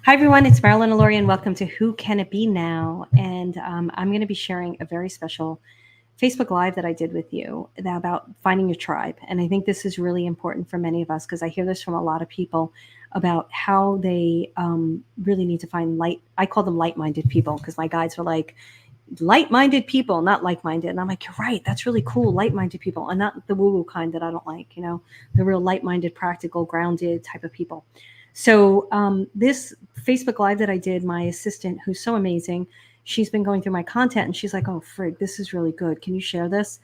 Hi, everyone. It's Marilyn and Lori, and welcome to Who Can It Be Now? And I'm going to be sharing a very special Facebook Live that I did with you about finding your tribe. And I think this is really important for many of us because I hear this from a lot of people about how they really need to find light. I call them light minded people because my guides were like, light minded people, not like minded. And I'm like, you're right. That's really cool. Light minded people, and not the woo woo kind that I don't like, the real light minded, practical, grounded type of people. So, this Facebook Live that I did, my assistant, who's so amazing, she's been going through my content and she's like, oh, frig, this is really good. Can you share this?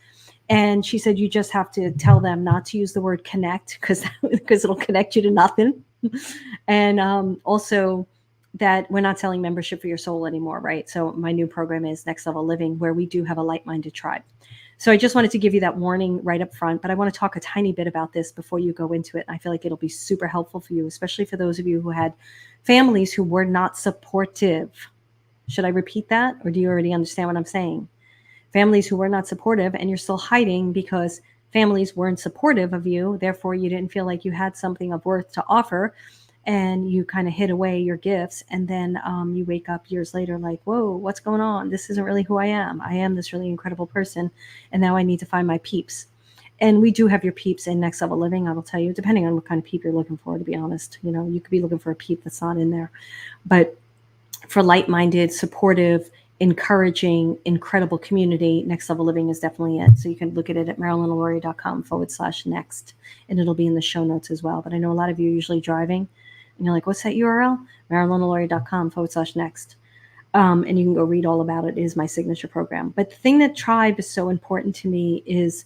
And she said, you just have to tell them not to use the word connect because it'll connect you to nothing. And also, that we're not selling membership for your soul anymore, right? So my new program is Next Level Living, where we do have a like-minded tribe. So I just wanted to give you that warning right up front, but I want to talk a tiny bit about this before you go into it. I feel like it'll be super helpful for you, especially for those of you who had families who were not supportive. Should I repeat that, or do you already understand what I'm saying? Families who were not supportive, and you're still hiding because families weren't supportive of you, therefore you didn't feel like you had something of worth to offer, and you kind of hid away your gifts, and then you wake up years later like, whoa, what's going on? This isn't really who I am this really incredible person, and now I need to find my peeps. And we do have your peeps in Next Level Living, I will tell you, depending on what kind of peep you're looking for, to be honest. You could be looking for a peep that's not in there, but for light-minded, supportive, encouraging, incredible community, Next Level Living is definitely it. So you can look at it at marilynaloria.com/next, and it'll be in the show notes as well. But I know a lot of you are usually driving, and you're like, what's that URL? marilynaloria.com/next. And you can go read all about it. It is my signature program. But the thing that tribe is so important to me is,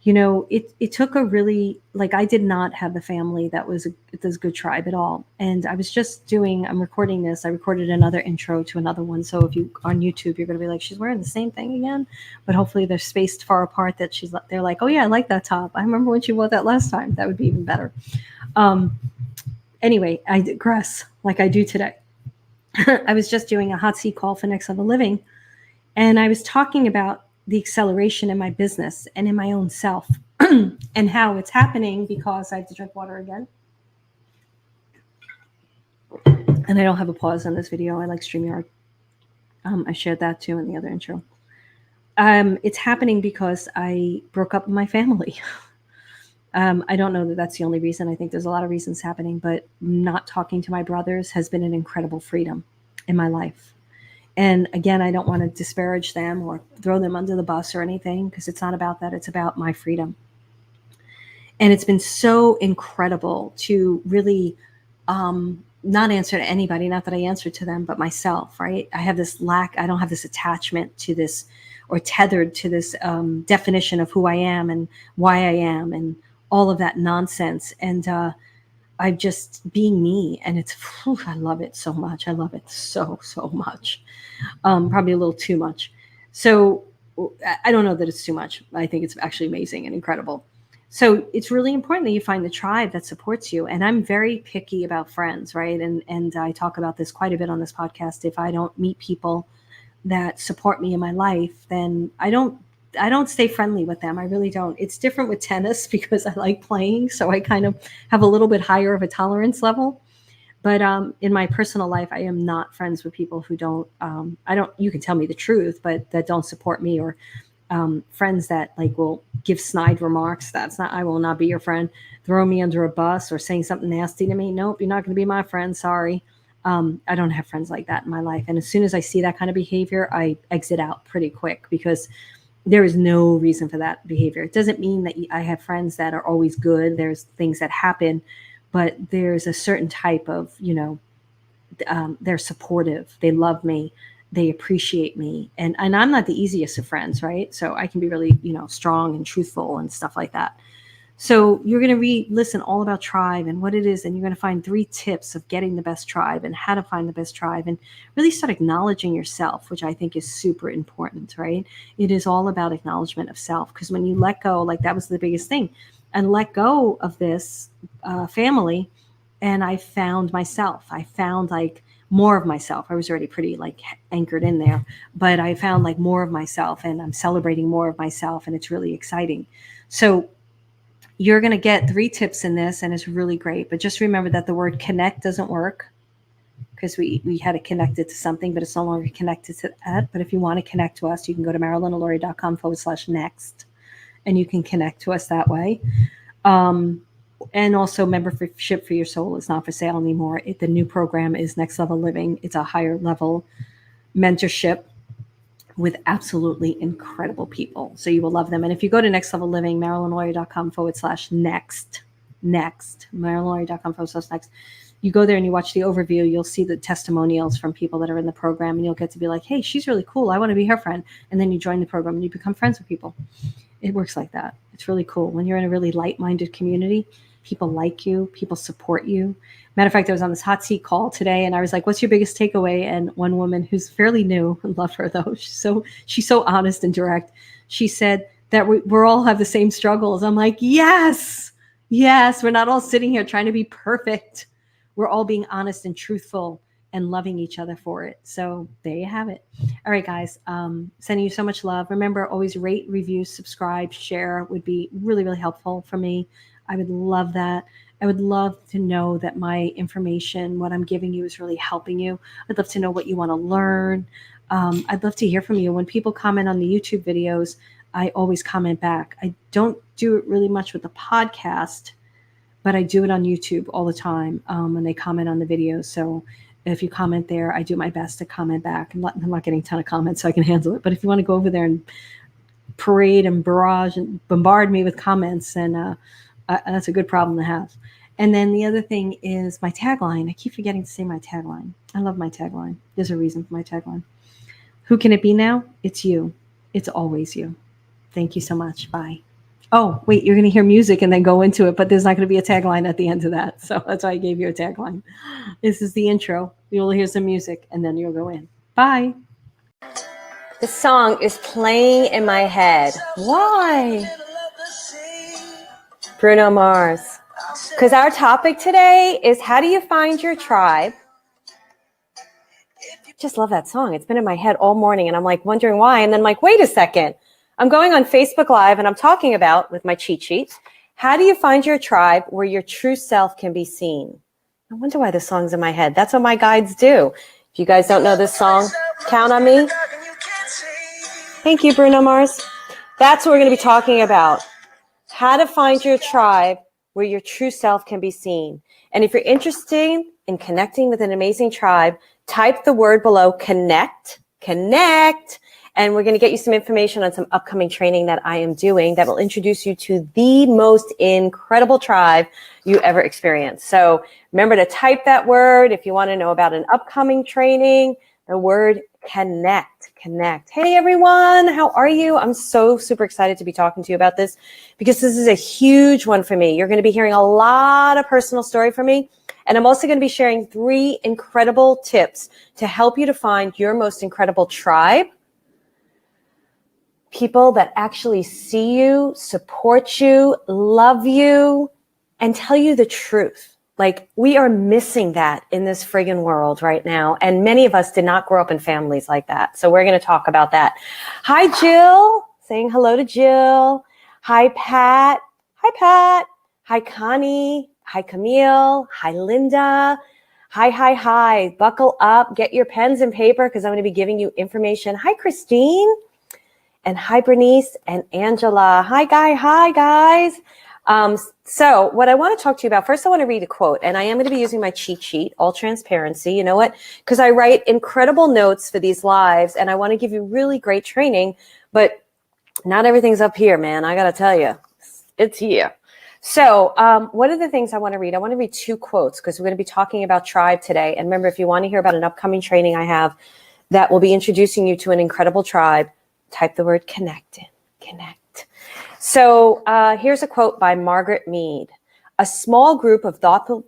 it took a really, like, I did not have the family that was this good tribe at all. And I was just I'm recording this. I recorded another intro to another one. So if you on YouTube, you're going to be like, she's wearing the same thing again. But hopefully they're spaced far apart that they're like, oh yeah, I like that top. I remember when she wore that last time. That would be even better. Um, anyway, I digress like I do today. I was just doing a hot seat call for Next Level Living. And I was talking about the acceleration in my business and in my own self and how it's happening because I have to drink water again. And I don't have a pause on this video. I like StreamYard. I shared that too in the other intro. It's happening because I broke up with my family. I don't know that that's the only reason. I think there's a lot of reasons happening, but not talking to my brothers has been an incredible freedom in my life. And again, I don't want to disparage them or throw them under the bus or anything, because it's not about that. It's about my freedom. And it's been so incredible to really not answer to anybody, not that I answer to them, but myself, right? I have this I don't have this attachment to this, or tethered to this definition of who I am and why I am and all of that nonsense. And I'm just being me. And I love it so much. I love it so, so much. Probably a little too much. So I don't know that it's too much. I think it's actually amazing and incredible. So it's really important that you find the tribe that supports you. And I'm very picky about friends, right? And I talk about this quite a bit on this podcast. If I don't meet people that support me in my life, then I don't stay friendly with them. I really don't. It's different with tennis because I like playing, so I kind of have a little bit higher of a tolerance level. But in my personal life, I am not friends with people who don't. I don't. You can tell me the truth, but that don't support me, or friends that like will give snide remarks. That's not. I will not be your friend. Throw me under a bus or saying something nasty to me. Nope, you're not going to be my friend. Sorry. I don't have friends like that in my life. And as soon as I see that kind of behavior, I exit out pretty quick, because there is no reason for that behavior. It doesn't mean that I have friends that are always good. There's things that happen, but there's a certain type of, they're supportive. They love me. They appreciate me. And I'm not the easiest of friends, right? So I can be really, strong and truthful and stuff like that. So you're going to listen all about tribe and what it is, and you're going to find 3 tips of getting the best tribe and how to find the best tribe, and really start acknowledging yourself, which I think is super important, right? It is all about acknowledgement of self, because when you let go, like that was the biggest thing, and let go of this family, and I found myself. I found like more of myself. I was already pretty like anchored in there, but I found like more of myself, and I'm celebrating more of myself, and it's really exciting. So you're going to get 3 tips in this, and it's really great. But just remember that the word connect doesn't work. because we had it connected to something, but it's no longer connected to that. But if you want to connect to us, you can go to marilynalori.com/next, and you can connect to us that way. Um, and also, membership for your soul is not for sale anymore. The new program is Next Level Living. It's a higher level mentorship with absolutely incredible people. So you will love them. And if you go to Next Level Living, marilynlawyer.com/next, marilynlawyer.com/next, you go there and you watch the overview, you'll see the testimonials from people that are in the program, and you'll get to be like, hey, she's really cool. I want to be her friend. And then you join the program and you become friends with people. It works like that. It's really cool. When you're in a really light-minded community, people like you, people support you. Matter of fact, I was on this hot seat call today, and I was like, what's your biggest takeaway? And one woman who's fairly new, I love her though, she's so honest and direct. She said that we're all have the same struggles. I'm like, yes, we're not all sitting here trying to be perfect. We're all being honest and truthful and loving each other for it. So there you have it. All right, guys, sending you so much love. Remember, always rate, review, subscribe, share would be really, really helpful for me. I would love that. I would love to know that my information, what I'm giving you, is really helping you. I'd love to know what you want to learn. I'd love to hear from you. When people comment on the YouTube videos, I always comment back. I don't do it really much with the podcast, but I do it on YouTube all the time when they comment on the videos. So if you comment there, I do my best to comment back. I'm not getting a ton of comments, so I can handle it. But if you want to go over there and parade and barrage and bombard me with comments, and that's a good problem to have. And then the other thing is my tagline. I keep forgetting to say my tagline. I love my tagline. There's a reason for my tagline. Who can it be now? It's you. It's always you. Thank you so much. Bye. Oh, wait, you're going to hear music and then go into it, but there's not going to be a tagline at the end of that. So that's why I gave you a tagline. This is the intro. You'll hear some music and then you'll go in. Bye. This song is playing in my head. Why? Bruno Mars. Because our topic today is, how do you find your tribe? Just love that song. It's been in my head all morning and I'm like wondering why. And then I'm like, wait a second. I'm going on Facebook Live and I'm talking about, with my cheat sheet, how do you find your tribe where your true self can be seen? I wonder why this song's in my head. That's what my guides do. If you guys don't know this song, count on me. Thank you, Bruno Mars. That's what we're going to be talking about. How to find your tribe where your true self can be seen. And if you're interested in connecting with an amazing tribe, type the word below, connect, and we're going to get you some information on some upcoming training that I am doing that will introduce you to the most incredible tribe you ever experienced. So remember to type that word if you want to know about an upcoming training, the word connect. Hey everyone, how are you? I'm so super excited to be talking to you about this because this is a huge one for me. You're going to be hearing a lot of personal story from me. And I'm also going to be sharing 3 incredible tips to help you to find your most incredible tribe. People that actually see you, support you, love you, and tell you the truth. Like, we are missing that in this friggin' world right now. And many of us did not grow up in families like that. So we're going to talk about that. Hi, Jill. Saying hello to Jill. Hi, Pat. Hi, Connie. Hi, Camille. Hi, Linda. Hi. Buckle up. Get your pens and paper because I'm going to be giving you information. Hi, Christine. And hi, Bernice and Angela. Hi, guys. So what I want to talk to you about, first I want to read a quote, and I am going to be using my cheat sheet, all transparency. You know what? Because I write incredible notes for these lives, and I want to give you really great training, but not everything's up here, man. I got to tell you, it's here. So one of the things I want to read 2 quotes because we're going to be talking about tribe today. And remember, if you want to hear about an upcoming training I have that will be introducing you to an incredible tribe, type the word connect. So here's a quote by Margaret Mead. A small group of thoughtful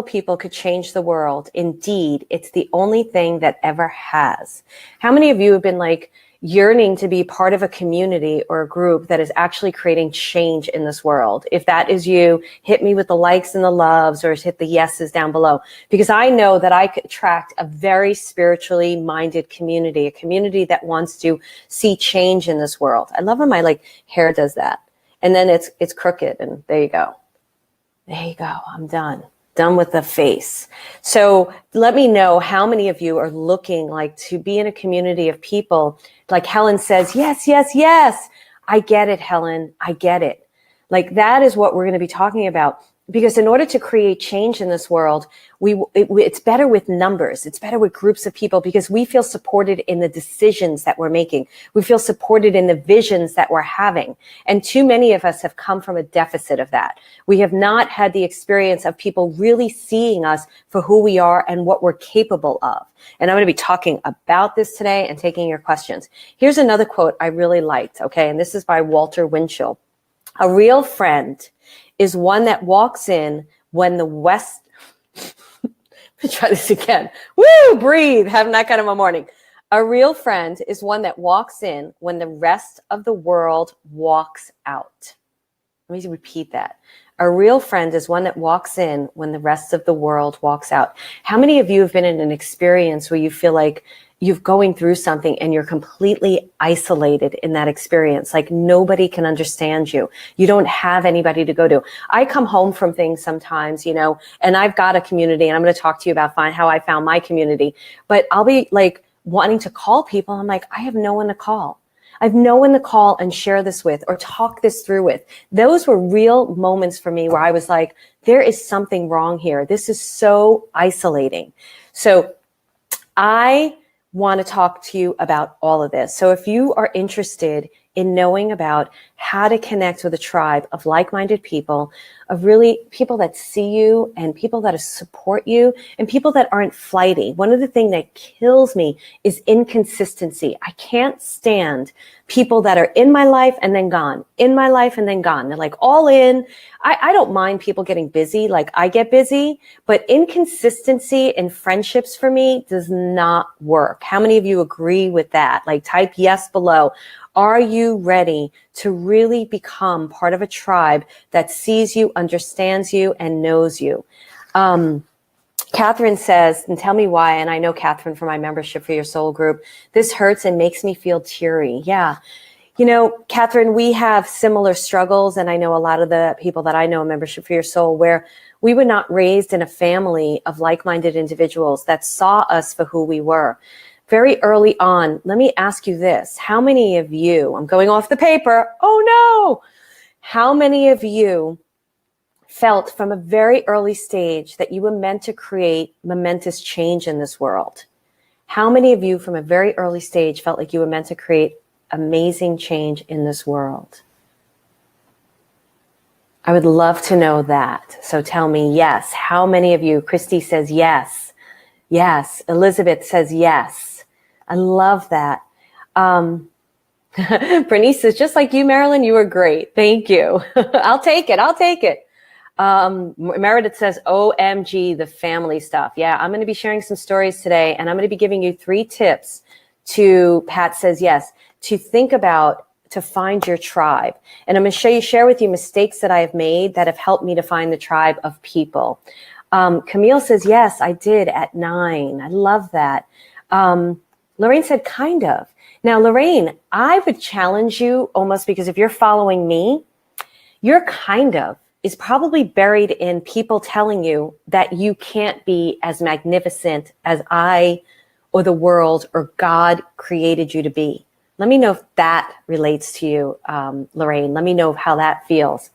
people could change the world. Indeed, it's the only thing that ever has. How many of you have been like yearning to be part of a community or a group that is actually creating change in this world? If that is you, hit me with the likes and the loves, or hit the yeses down below, because I know that I could attract a very spiritually minded community, a community that wants to see change in this world. I love when my hair does that. And then it's crooked, and there you go. There you go. I'm done. Done with the face. So let me know how many of you are looking like to be in a community of people. Like Helen says, yes, yes, yes. I get it, Helen. I get it. Like that is what we're going to be talking about. Because in order to create change in this world, it's better with numbers. It's better with groups of people because we feel supported in the decisions that we're making. We feel supported in the visions that we're having. And too many of us have come from a deficit of that. We have not had the experience of people really seeing us for who we are and what we're capable of. And I'm going to be talking about this today and taking your questions. Here's another quote I really liked, okay? And this is by Walter Winchell. A real friend is one that walks in when the West... Let's try this again. Woo! Breathe. Having that kind of a morning. A real friend is one that walks in when the rest of the world walks out. Let me repeat that. A real friend is one that walks in when the rest of the world walks out. How many of you have been in an experience where you feel like you're going through something and you're completely isolated in that experience? Like nobody can understand you. You don't have anybody to go to. I come home from things sometimes, you know, and I've got a community and I'm going to talk to you about how I found my community, but I'll be like wanting to call people. I'm like, I have no one to call. I have no one to call and share this with or talk this through with. Those were real moments for me where I was like, there is something wrong here. This is so isolating. So I want to talk to you about all of this. So if you are interested in knowing about how to connect with a tribe of like-minded people, of really people that see you and people that support you and people that aren't flighty. One of the things that kills me is inconsistency. I can't stand people that are in my life and then gone, in my life and then gone. They're like all in. I don't mind people getting busy, like I get busy, but inconsistency in friendships for me does not work. How many of you agree with that? Like type yes below. Are you ready to really become part of a tribe that sees you, understands you, and knows you? Catherine says, and tell me why, and I know Catherine from my membership for your soul group, this hurts and makes me feel teary. Yeah. You know, Catherine, we have similar struggles, and I know a lot of the people that I know in membership for your soul where we were not raised in a family of like-minded individuals that saw us for who we were. Very early on, let me ask you this. How many of you, I'm going off the paper, oh no, how many of you felt from a very early stage that you were meant to create momentous change in this world? How many of you from a very early stage felt like you were meant to create amazing change in this world? I would love to know that. So tell me yes. How many of you? Christy says yes. Yes. Elizabeth says yes. I love that. Bernice says, just like you, Marilyn, you were great. Thank you. I'll take it. I'll take it. Meredith says, OMG, the family stuff. Yeah, I'm going to be sharing some stories today, and I'm going to be giving you 3 tips to, Pat says yes, to think about, to find your tribe. And I'm going to share with you mistakes that I have made that have helped me to find the tribe of people. Camille says, yes, I did at 9. I love that. Lorraine said, kind of. Now, Lorraine, I would challenge you almost because if you're following me, your kind of is probably buried in people telling you that you can't be as magnificent as I or the world or God created you to be. Let me know if that relates to you, Lorraine. Let me know how that feels.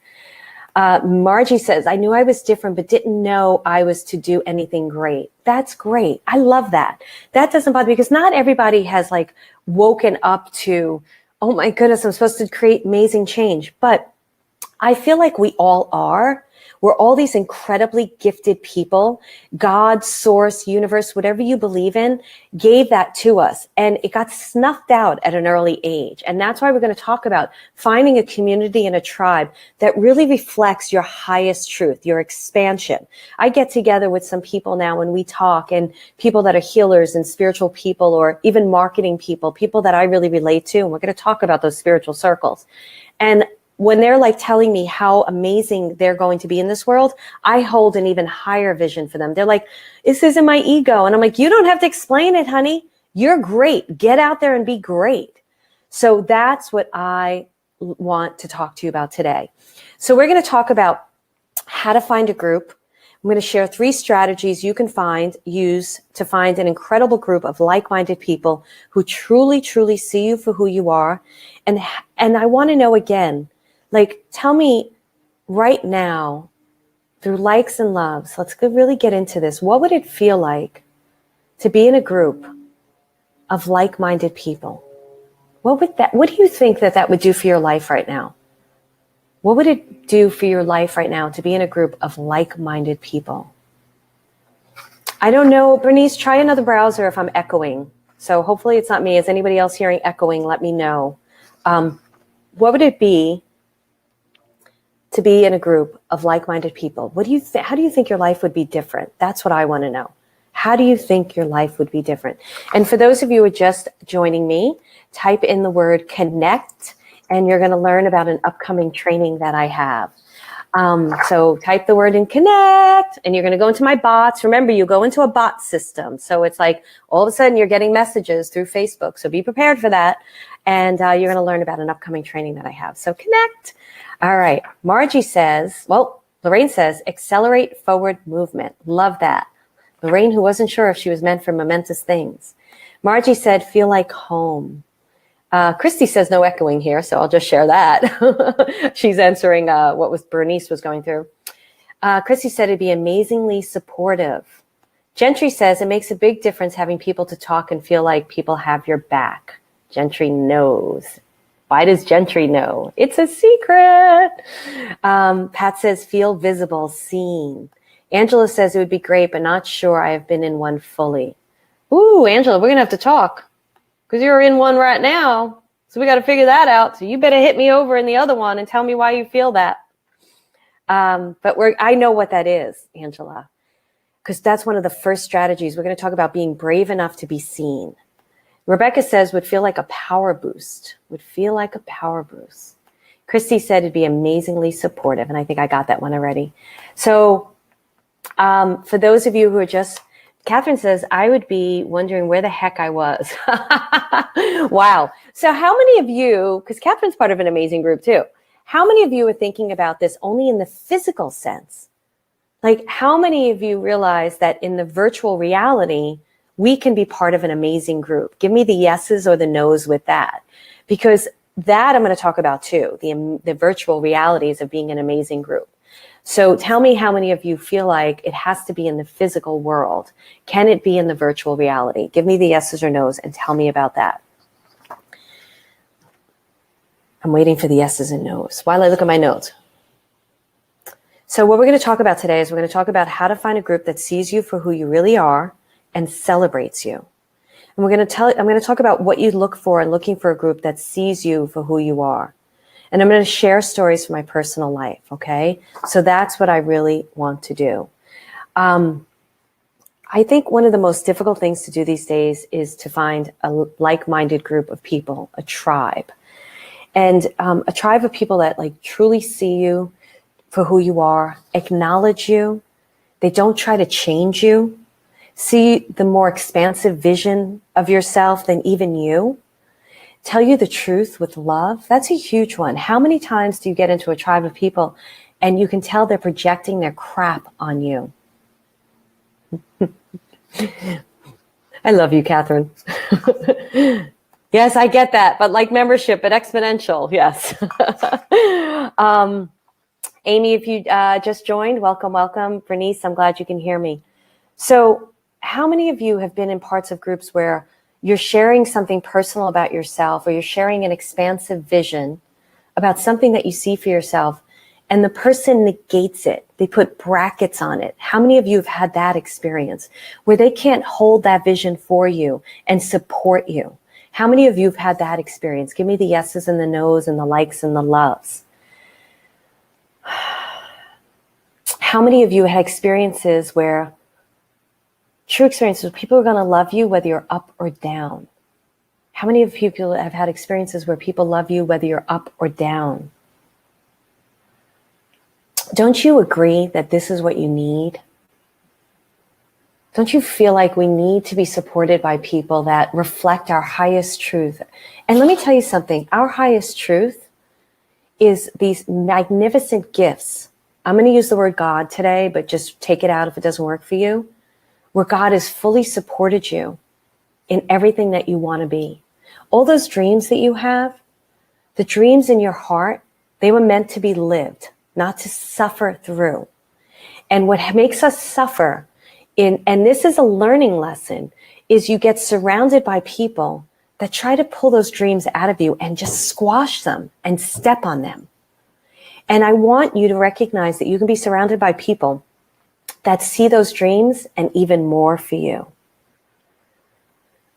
Margie says, I knew I was different, but didn't know I was to do anything great. That's great. I love that. That doesn't bother me because not everybody has like woken up to, oh my goodness, I'm supposed to create amazing change. But I feel like we all are. We're all these incredibly gifted people. God, source, universe, whatever you believe in, gave that to us. And it got snuffed out at an early age. And that's why we're going to talk about finding a community and a tribe that really reflects your highest truth, your expansion. I get together with some people now when we talk, and people that are healers and spiritual people, or even marketing people, people that I really relate to. And we're going to talk about those spiritual circles. And when they're like telling me how amazing they're going to be in this world, I hold an even higher vision for them. They're like, this isn't my ego. And I'm like, you don't have to explain it, honey. You're great. Get out there and be great. So that's what I want to talk to you about today. So we're going to talk about how to find a group. I'm going to share 3 strategies you can use to find an incredible group of like-minded people who truly, truly see you for who you are. And I want to know again, like, tell me right now, through likes and loves, let's really get into this. What would it feel like to be in a group of like-minded people? What do you think that would do for your life right now? What would it do for your life right now to be in a group of like-minded people? I don't know, Bernice, try another browser if I'm echoing. So hopefully it's not me. Is anybody else hearing echoing? Let me know. What would it be to be in a group of like-minded people? How do you think your life would be different? That's what I want to know. How do you think your life would be different? And for those of you who are just joining me, type in the word connect, and you're going to learn about an upcoming training that I have. So type the word in connect, and you're going to go into my bots. Remember, you go into a bot system. So it's like all of a sudden you're getting messages through Facebook. So be prepared for that. And you're going to learn about an upcoming training that I have. So connect. All right. Lorraine says, accelerate forward movement. Love that. Lorraine, who wasn't sure if she was meant for momentous things. Margie said, feel like home. Christy says no echoing here, so I'll just share that. She's answering what Bernice was going through. Christy said it'd be amazingly supportive. Gentry says it makes a big difference having people to talk and feel like people have your back. Gentry knows. Why does Gentry know? It's a secret. Pat says feel visible, seen. Angela says it would be great, but not sure I have been in one fully. Ooh, Angela, we're going to have to talk. Because you're in one right now. So we got to figure that out. So you better hit me over in the other one and tell me why you feel that. But I know what that is, Angela. Because that's one of the first strategies. We're going to talk about being brave enough to be seen. Rebecca says would feel like a power boost. Would feel like a power boost. Christy said it'd be amazingly supportive. And I think I got that one already. So for those of you who are just... Catherine says, I would be wondering where the heck I was. Wow. So how many of you, because Catherine's part of an amazing group too, how many of you are thinking about this only in the physical sense? Like, how many of you realize that in the virtual reality, we can be part of an amazing group? Give me the yeses or the nos with that. Because that I'm going to talk about too, the virtual realities of being an amazing group. So tell me how many of you feel like it has to be in the physical world. Can it be in the virtual reality? Give me the yeses or nos and tell me about that. I'm waiting for the yeses and nos while I look at my notes. So what we're going to talk about today is we're going to talk about how to find a group that sees you for who you really are and celebrates you. And I'm going to talk about what you look for in looking for a group that sees you for who you are. And I'm going to share stories from my personal life, okay? So that's what I really want to do. I think one of the most difficult things to do these days is to find a like-minded group of people, a tribe. And a tribe of people that like truly see you for who you are, acknowledge you. They don't try to change you. See the more expansive vision of yourself than even you. Tell you the truth with love. That's a huge one. How many times do you get into a tribe of people and you can tell they're projecting their crap on you? I love you, Catherine. Yes, I get that, but like membership, but exponential, yes. Amy, if you just joined, welcome, welcome. Bernice, I'm glad you can hear me. So how many of you have been in parts of groups where you're sharing something personal about yourself, or you're sharing an expansive vision about something that you see for yourself, and the person negates it? They put brackets on it. How many of you have had that experience where they can't hold that vision for you and support you? How many of you have had that experience? Give me the yeses and the nos and the likes and the loves. How many of you had experiences where true experiences, people are going to love you whether you're up or down? How many of people have had experiences where people love you whether you're up or down? Don't you agree that this is what you need? Don't you feel like we need to be supported by people that reflect our highest truth? And let me tell you something. Our highest truth is these magnificent gifts I'm going to use the word God today, but just take it out if it doesn't work for you, where God has fully supported you in everything that you want to be. All those dreams that you have, the dreams in your heart, they were meant to be lived, not to suffer through. And what makes us suffer and this is a learning lesson, is you get surrounded by people that try to pull those dreams out of you and just squash them and step on them. And I want you to recognize that you can be surrounded by people that see those dreams and even more for you.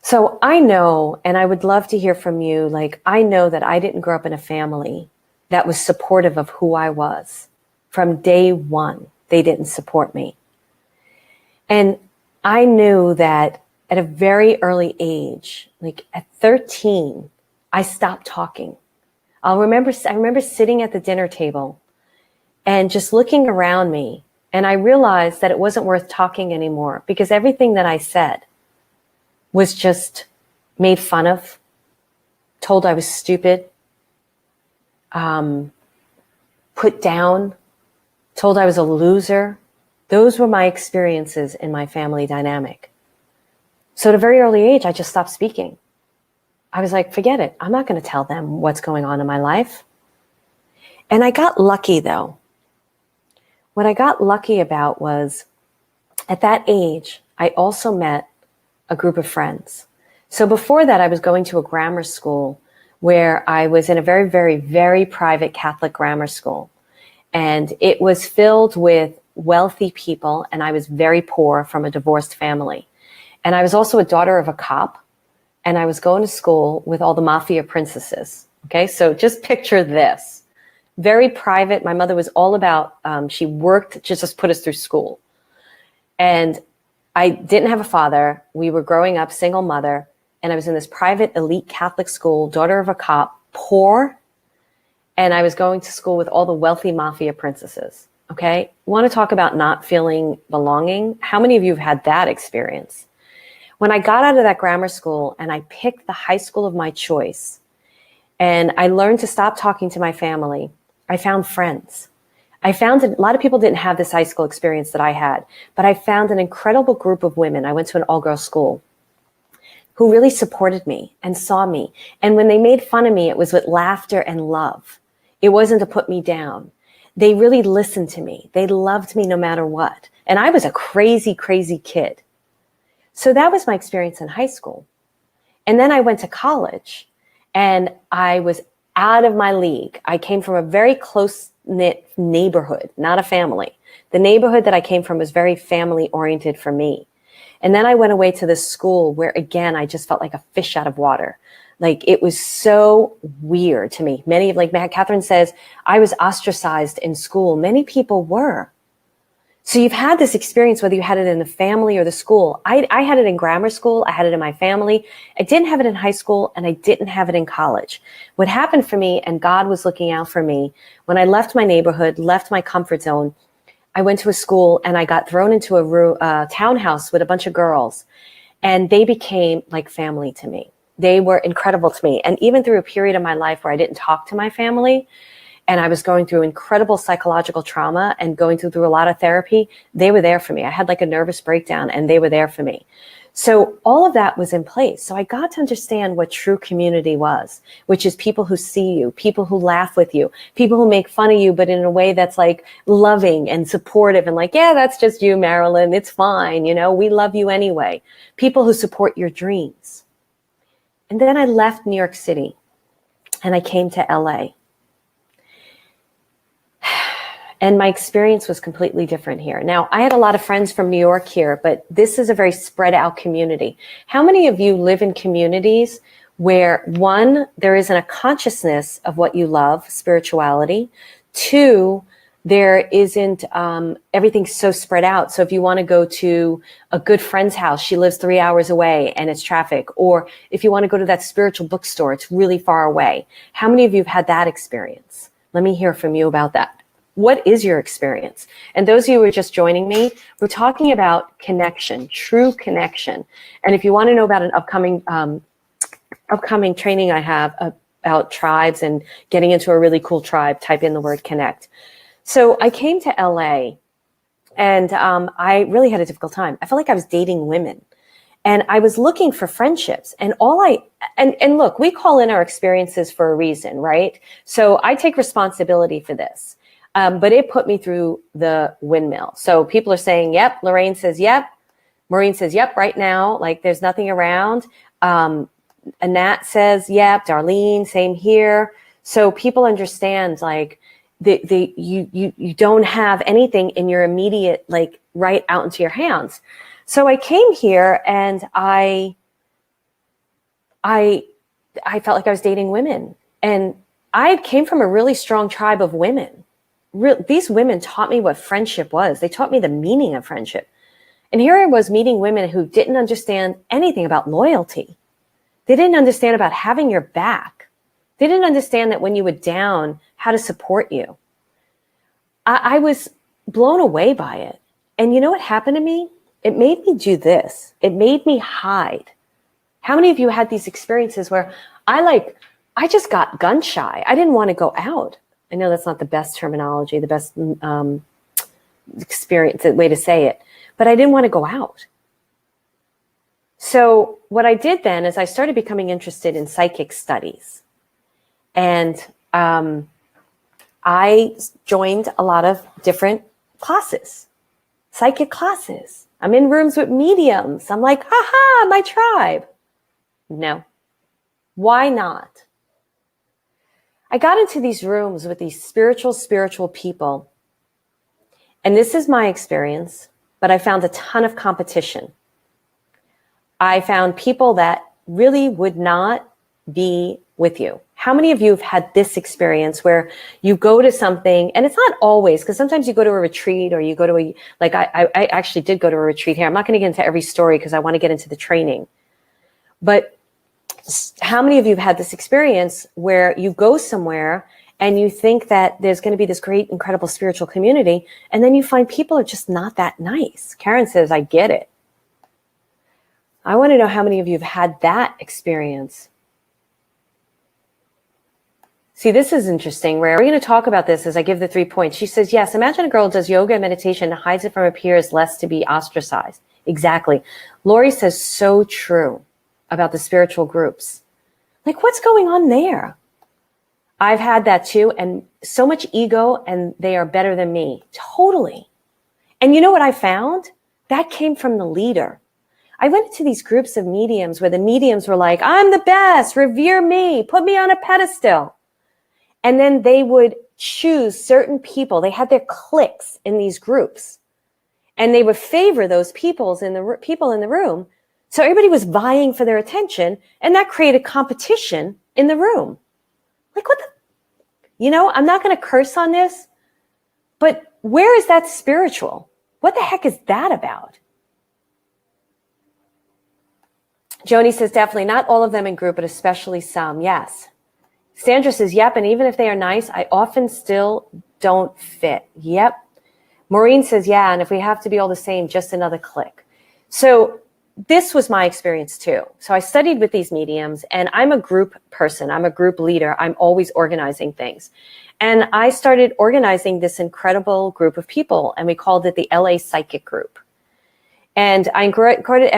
So I know, and I would love to hear from you, like, I know that I didn't grow up in a family that was supportive of who I was. From day one, they didn't support me. And I knew that at a very early age, like at 13, I stopped talking. I remember sitting at the dinner table and just looking around me. And I realized that it wasn't worth talking anymore because everything that I said was just made fun of, told I was stupid, put down, told I was a loser. Those were my experiences in my family dynamic. So at a very early age, I just stopped speaking. I was like, forget it. I'm not going to tell them what's going on in my life. And I got lucky though. What I got lucky about was at that age, I also met a group of friends. So before that, I was going to a grammar school where I was in a very, very, very private Catholic grammar school. And it was filled with wealthy people, and I was very poor from a divorced family. And I was also a daughter of a cop, and I was going to school with all the mafia princesses. Okay, so just picture this. Very private. My mother was all about, she worked to just put us through school. And I didn't have a father. We were growing up, single mother, and I was in this private elite Catholic school, daughter of a cop, poor, and I was going to school with all the wealthy mafia princesses. Okay, want to talk about not feeling belonging? How many of you have had that experience? When I got out of that grammar school and I picked the high school of my choice and I learned to stop talking to my family, I found friends. I found a lot of people didn't have this high school experience that I had, but I found an incredible group of women. I went to an all-girls school who really supported me and saw me. And when they made fun of me, it was with laughter and love. It wasn't to put me down. They really listened to me. They loved me no matter what. And I was a crazy, crazy kid. So that was my experience in high school. And then I went to college and I was out of my league. I came from a very close-knit neighborhood, not a family. The neighborhood that I came from was very family-oriented for me. And then I went away to this school where, again, I just felt like a fish out of water. Like, it was so weird to me. Many, like Catherine says, I was ostracized in school. Many people were. So you've had this experience, whether you had it in the family or the school. I had it in grammar school. I had it in my family. I didn't have it in high school, and I didn't have it in college. What happened for me, and God was looking out for me, when I left my neighborhood, left my comfort zone, I went to a school and I got thrown into a townhouse with a bunch of girls, and they became like family to me. They were incredible to me. And even through a period of my life where I didn't talk to my family and I was going through incredible psychological trauma and going through a lot of therapy, they were there for me. I had like a nervous breakdown and they were there for me. So all of that was in place. So I got to understand what true community was, which is people who see you, people who laugh with you, people who make fun of you, but in a way that's like loving and supportive and like, yeah, that's just you, Marilyn. It's fine. You know, we love you anyway. People who support your dreams. And then I left New York City and I came to LA. And my experience was completely different here. Now, I had a lot of friends from New York here, but this is a very spread out community. How many of you live in communities where, one, there isn't a consciousness of what you love, spirituality, two, there isn't, everything's so spread out. So if you want to go to a good friend's house, she lives 3 hours away and it's traffic. Or if you want to go to that spiritual bookstore, it's really far away. How many of you have had that experience? Let me hear from you about that. What is your experience? And those of you who are just joining me, we're talking about connection, true connection. And if you want to know about an upcoming training I have about tribes and getting into a really cool tribe, type in the word connect. So I came to LA and I really had a difficult time. I felt like I was dating women. And I was looking for friendships, and and look, we call in our experiences for a reason, right? So I take responsibility for this. But it put me through the windmill. So people are saying, yep, Lorraine says, yep. Maureen says, yep, right now, like there's nothing around. Annette says, yep, Darlene, same here. So people understand like you don't have anything in your immediate, like right out into your hands. So I came here and I felt like I was dating women, and I came from a really strong tribe of women. These women taught me what friendship was. They taught me the meaning of friendship. And here I was meeting women who didn't understand anything about loyalty. They didn't understand about having your back. They didn't understand that when you were down, how to support you. I was blown away by it. And you know what happened to me? It made me do this. It made me hide. How many of you had these experiences where I just got gun shy? I didn't want to go out. I know that's not the best terminology, the best experience, way to say it, but I didn't want to go out. So what I did then is I started becoming interested in psychic studies. And I joined a lot of different classes, psychic classes. I'm in rooms with mediums. I'm like, haha, my tribe. No. Why not? I got into these rooms with these spiritual people. And this is my experience, but I found a ton of competition. I found people that really would not be with you. How many of you have had this experience where you go to something, and it's not always, because sometimes you go to a retreat or you go to I actually did go to a retreat here. I'm not going to get into every story because I want to get into the training. But how many of you have had this experience where you go somewhere and you think that there's going to be this great, incredible spiritual community, and then you find people are just not that nice? Karen says, I get it. I want to know how many of you have had that experience. See, this is interesting. We're going to talk about this as I give the 3 points. She says, yes, imagine a girl does yoga and meditation and hides it from her peers less to be ostracized. Exactly. Lori says, so true about the spiritual groups. Like, what's going on there? I've had that too, and so much ego, and they are better than me. Totally. And you know what I found? That came from the leader. I went into these groups of mediums where the mediums were like, I'm the best, revere me, put me on a pedestal. And then they would choose certain people. They had their cliques in these groups, and they would favor those people in the room. So everybody was vying for their attention, and that created competition in the room. Like, what the, I'm not going to curse on this, but where is that spiritual? What the heck is that about? Joni says, definitely not all of them in group, but especially some. Yes. Sandra says, yep. And even if they are nice, I often still don't fit. Yep. Maureen says, yeah. And if we have to be all the same, just another clique. So this was my experience too. So I studied with these mediums, and I'm a group person. I'm a group leader. I'm always organizing things. And I started organizing this incredible group of people, and we called it the LA Psychic Group. And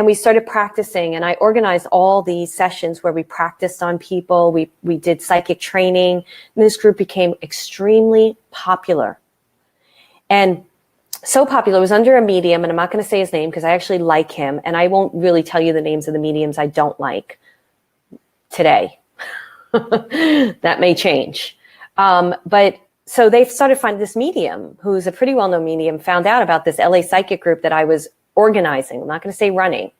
we started practicing, and I organized all these sessions where we practiced on people. We did psychic training, and this group became extremely popular. And so popular, it was under a medium, and I'm not going to say his name because I actually like him, and I won't really tell you the names of the mediums I don't like today. That may change. But so they started finding this medium, who's a pretty well-known medium, found out about this LA Psychic Group that I was organizing. I'm not going to say running,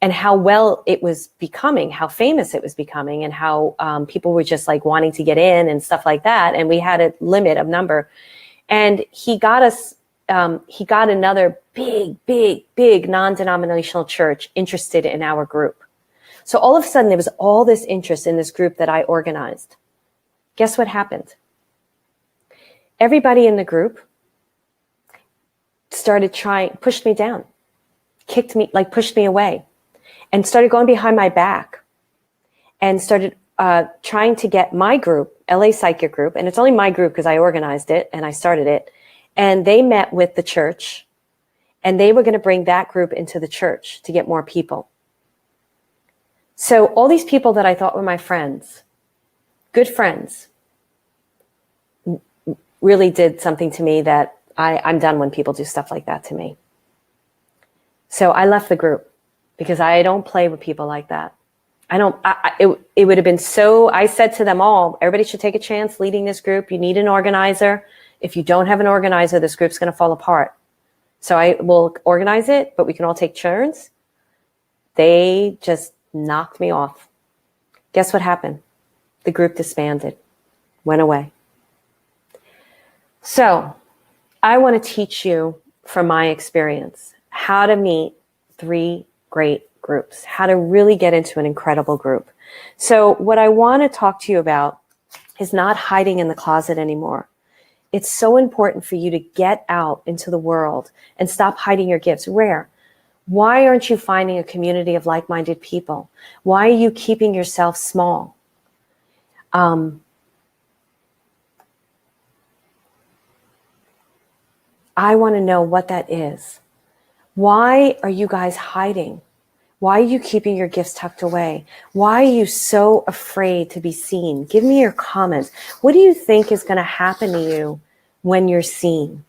and how well it was becoming, how famous it was becoming, and how people were just like wanting to get in and stuff like that. And we had a limit of number, and he got us, he got another big non-denominational church interested in our group. So all of a sudden there was all this interest in this group that I organized. Guess what happened? Everybody in the group started pushed me down, pushed me away, and started going behind my back, and started trying to get my group LA Psychic Group, and it's only my group because I organized it and I started it. And they met with the church, and they were going to bring that group into the church to get more people. So all these people that I thought were my friends, good friends, really did something to me that I'm done when people do stuff like that to me. So I left the group because I don't play with people like that. It would have been so, I said to them all, everybody should take a chance leading this group. You need an organizer. If you don't have an organizer, this group's going to fall apart. So I will organize it, but we can all take turns. They just knocked me off. Guess what happened? The group disbanded, went away. So I want to teach you from my experience how to meet 3 great groups, how to really get into an incredible group. So what I want to talk to you about is not hiding in the closet anymore. It's so important for you to get out into the world and stop hiding your gifts. Rare. Why aren't you finding a community of like-minded people? Why are you keeping yourself small? I want to know what that is. Why are you guys hiding? Why are you keeping your gifts tucked away? Why are you so afraid to be seen? Give me your comments. What do you think is going to happen to you when you're seen?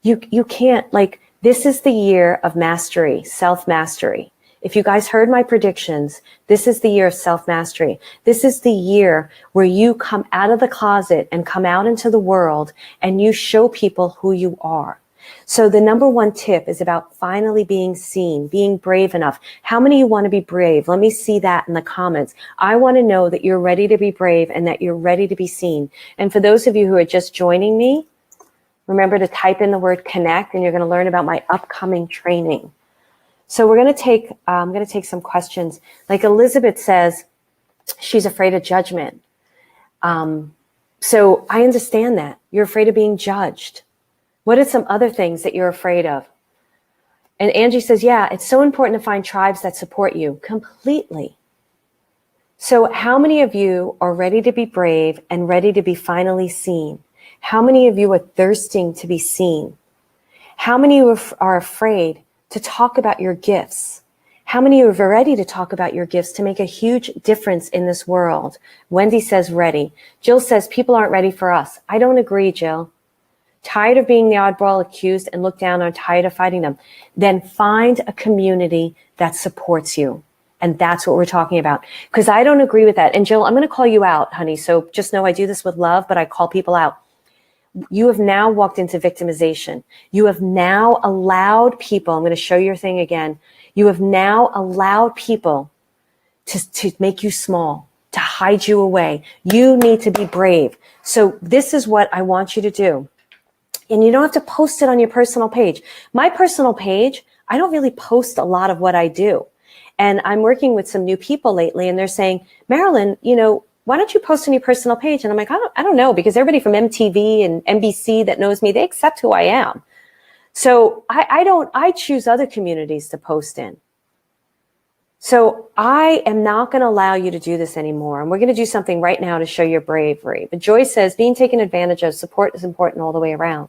You can't, like, this is the year of mastery, self-mastery. If you guys heard my predictions, this is the year of self-mastery. This is the year where you come out of the closet and come out into the world and you show people who you are. So the number 1 tip is about finally being seen, being brave enough. How many of you want to be brave? Let me see that in the comments. I want to know that you're ready to be brave and that you're ready to be seen. And for those of you who are just joining me, remember to type in the word connect and you're going to learn about my upcoming training. So we're going to take, I'm going to take some questions. Like Elizabeth says, she's afraid of judgment. So I understand that. You're afraid of being judged. What are some other things that you're afraid of? And Angie says, yeah, it's so important to find tribes that support you completely. So how many of you are ready to be brave and ready to be finally seen? How many of you are thirsting to be seen? How many of you are afraid to talk about your gifts? How many of you are ready to talk about your gifts to make a huge difference in this world? Wendy says ready. Jill says people aren't ready for us. I don't agree, Jill. Tired of being the oddball accused and looked down on, tired of fighting them. Then find a community that supports you. And that's what we're talking about. Because I don't agree with that. And Jill, I'm going to call you out, honey. So just know I do this with love, but I call people out. You have now walked into victimization. You have now allowed people, I'm going to show your thing again. You have now allowed people to make you small, to hide you away. You need to be brave. So this is what I want you to do. And you don't have to post it on your personal page. My personal page, I don't really post a lot of what I do. And I'm working with some new people lately and they're saying, Marilyn, you know, why don't you post on your personal page? And I'm like, I don't know, because everybody from MTV and NBC that knows me, they accept who I am. So I choose other communities to post in. So I am not going to allow you to do this anymore. And we're going to do something right now to show your bravery. But Joyce says being taken advantage of, support is important all the way around.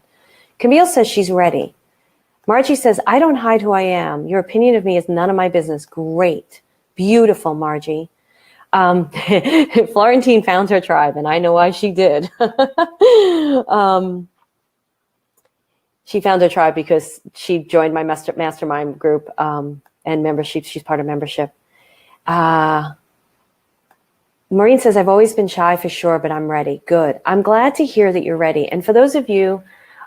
Camille says she's ready. Margie says, I don't hide who I am. Your opinion of me is none of my business. Great. Beautiful, Margie. Florentine found her tribe, and I know why she did. She found her tribe because she joined my mastermind group and membership. She's part of membership. Maureen says, I've always been shy for sure, but I'm ready. Good. I'm glad to hear that you're ready. And for those of you,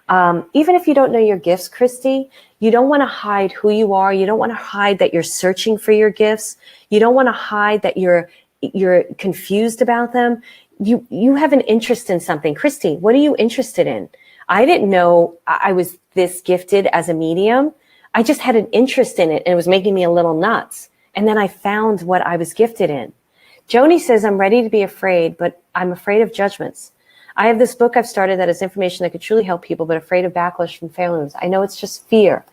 even if you don't know your gifts, Christy, you don't want to hide who you are. You don't want to hide that you're searching for your gifts. You don't want to hide that you're confused about them. You have an interest in something. Christy, what are you interested in? I didn't know I was this gifted as a medium. I just had an interest in it and it was making me a little nuts. And then I found what I was gifted in. Joni says, I'm ready to be afraid, but I'm afraid of judgments. I have this book I've started that is information that could truly help people, but afraid of backlash from failures. I know it's just fear.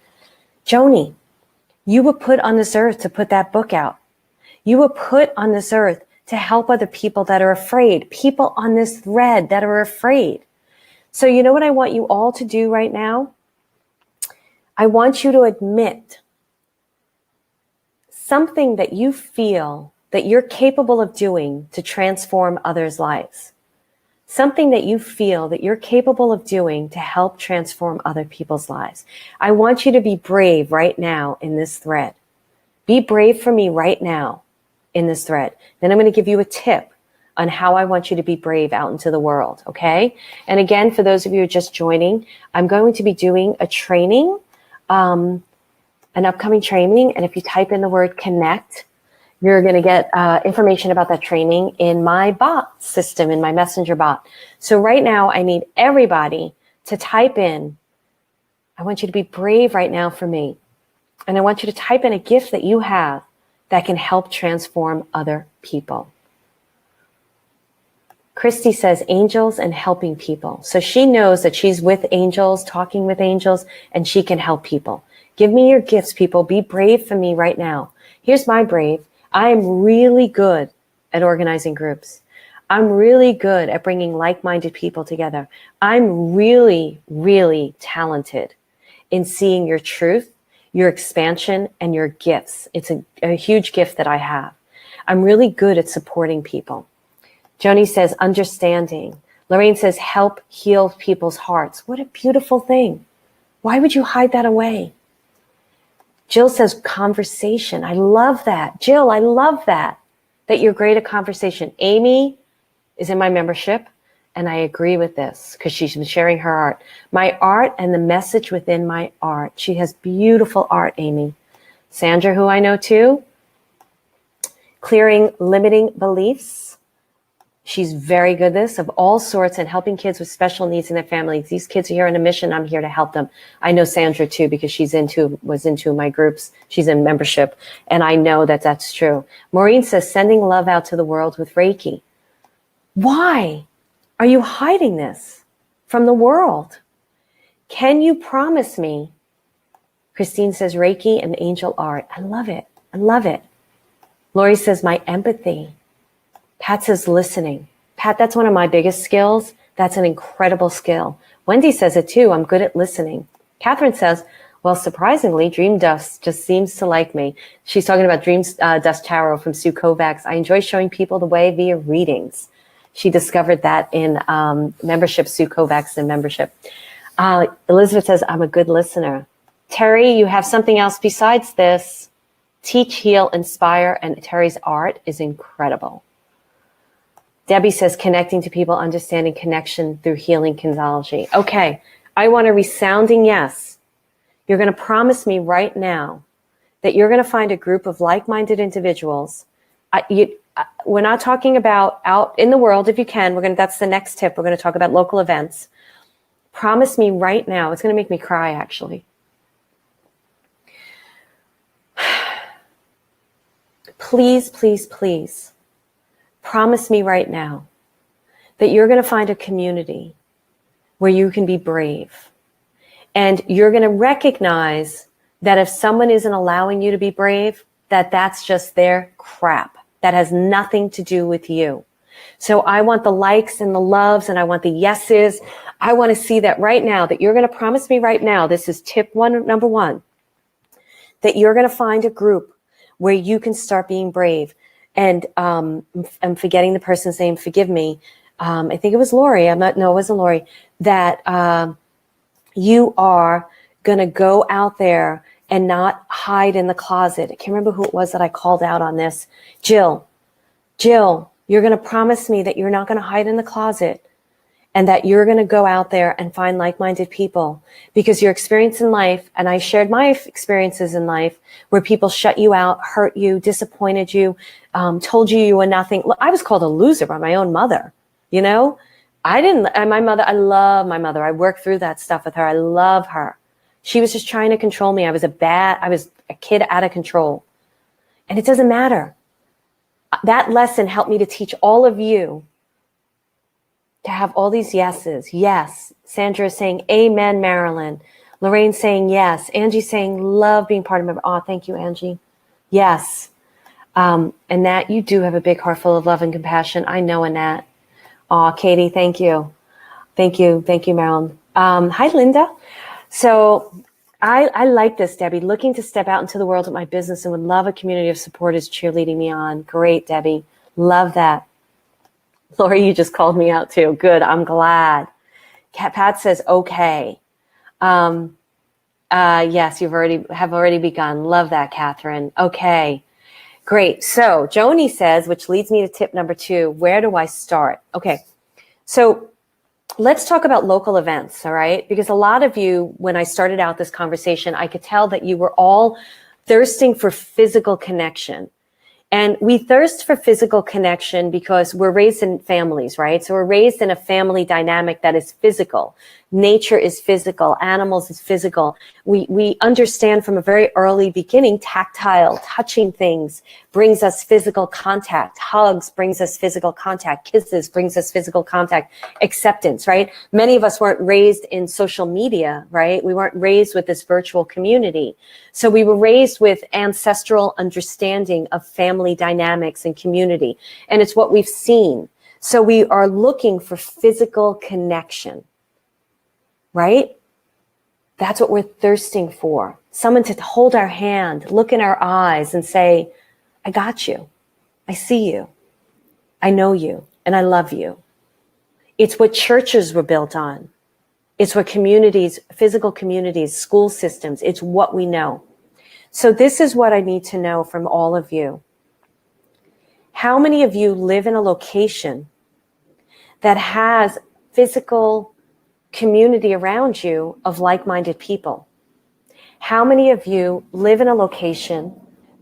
Joni, you were put on this earth to put that book out. You were put on this earth to help other people that are afraid, people on this thread that are afraid. So you know what I want you all to do right now? I want you to admit something that you feel that you're capable of doing to transform others' lives. Something that you feel that you're capable of doing to help transform other people's lives. I want you to be brave right now in this thread. Be brave for me right now in this thread. Then I'm going to give you a tip on how I want you to be brave out into the world, okay? And again, for those of you who are just joining, I'm going to be doing a training, an upcoming training, and if you type in the word connect, you're going to get information about that training in my bot system, in my messenger bot. So right now, I need everybody to type in, I want you to be brave right now for me. And I want you to type in a gift that you have that can help transform other people. Christy says angels and helping people. So she knows that she's with angels, talking with angels, and she can help people. Give me your gifts, people. Be brave for me right now. Here's my brave. I'm really good at organizing groups. I'm really good at bringing like-minded people together. I'm really, really talented in seeing your truth, your expansion, and your gifts. It's a huge gift that I have. I'm really good at supporting people. Joni says understanding. Lorraine says help heal people's hearts. What a beautiful thing. Why would you hide that away? Jill says conversation. I love that. Jill, I love that you're great at conversation. Amy is in my membership, and I agree with this because she's been sharing her art. My art and the message within my art. She has beautiful art, Amy. Sandra, who I know too, clearing limiting beliefs. She's very good at this, of all sorts, and helping kids with special needs in their families. These kids are here on a mission. I'm here to help them. I know Sandra too, because was into my groups. She's in membership, and I know that that's true. Maureen says, sending love out to the world with Reiki. Why are you hiding this from the world? Can you promise me? Christine says, Reiki and angel art. I love it. I love it. Lori says, my empathy. Pat says listening. Pat, that's one of my biggest skills. That's an incredible skill. Wendy says it too. I'm good at listening. Catherine says, well, surprisingly, Dream Dust just seems to like me. She's talking about Dream Dust Tarot from Sue Kovacs. I enjoy showing people the way via readings. She discovered that in membership, Sue Kovacs in membership. Elizabeth says, I'm a good listener. Terry, you have something else besides this. Teach, heal, inspire, and Terry's art is incredible. Debbie says, connecting to people, understanding connection through healing kinesiology. Okay, I want a resounding yes. You're going to promise me right now that you're going to find a group of like-minded individuals. We're not talking about out in the world, if you can. That's the next tip. We're going to talk about local events. Promise me right now. It's going to make me cry, actually. Please, please, please. Promise me right now that you're going to find a community where you can be brave. And you're going to recognize that if someone isn't allowing you to be brave, that's just their crap. That has nothing to do with you. So I want the likes and the loves, and I want the yeses. I want to see that right now, that you're going to promise me right now, this is number one, that you're going to find a group where you can start being brave. And I'm forgetting the person's name. Forgive me. I think it was Lori. No, it wasn't Lori. That you are going to go out there and not hide in the closet. I can't remember who it was that I called out on this. Jill, you're going to promise me that you're not going to hide in the closet, and that you're going to go out there and find like-minded people, because your experience in life, and I shared my experiences in life where people shut you out, hurt you, disappointed you, told you were nothing. Look, I was called a loser by my own mother. You know, I love my mother. I worked through that stuff with her. I love her. She was just trying to control me. I was a kid out of control. And it doesn't matter. That lesson helped me to teach all of you to have all these yeses. Yes. Sandra is saying, amen, Marilyn. Lorraine saying yes. Angie saying, love being part of my, oh, thank you, Angie. Yes. And Nat, you do have a big heart full of love and compassion. I know, Annette. Aw, Katie, thank you. Thank you. Thank you, Marilyn. Hi, Linda. So I like this, Debbie. Looking to step out into the world with my business and would love a community of supporters cheerleading me on. Great, Debbie. Love that. Lori, you just called me out too. Good. I'm glad. Pat says, okay. Yes, have already begun. Love that, Catherine. Okay. Great. So Joni says, which leads me to tip number 2, where do I start? Okay. So let's talk about local events, all right? Because a lot of you, when I started out this conversation, I could tell that you were all thirsting for physical connection. And we thirst for physical connection because we're raised in families, right? So we're raised in a family dynamic that is physical. Nature is physical. Animals is physical. We understand from a very early beginning, tactile, touching things brings us physical contact. Hugs brings us physical contact. Kisses brings us physical contact. Acceptance, right? Many of us weren't raised in social media, right? We weren't raised with this virtual community. So we were raised with ancestral understanding of family dynamics and community. And it's what we've seen. So we are looking for physical connection, right? That's what we're thirsting for. Someone to hold our hand, look in our eyes and say, I got you. I see you. I know you. And I love you. It's what churches were built on. It's what communities, physical communities, school systems, it's what we know. So this is what I need to know from all of you. How many of you live in a location that has physical community around you of like-minded people? How many of you live in a location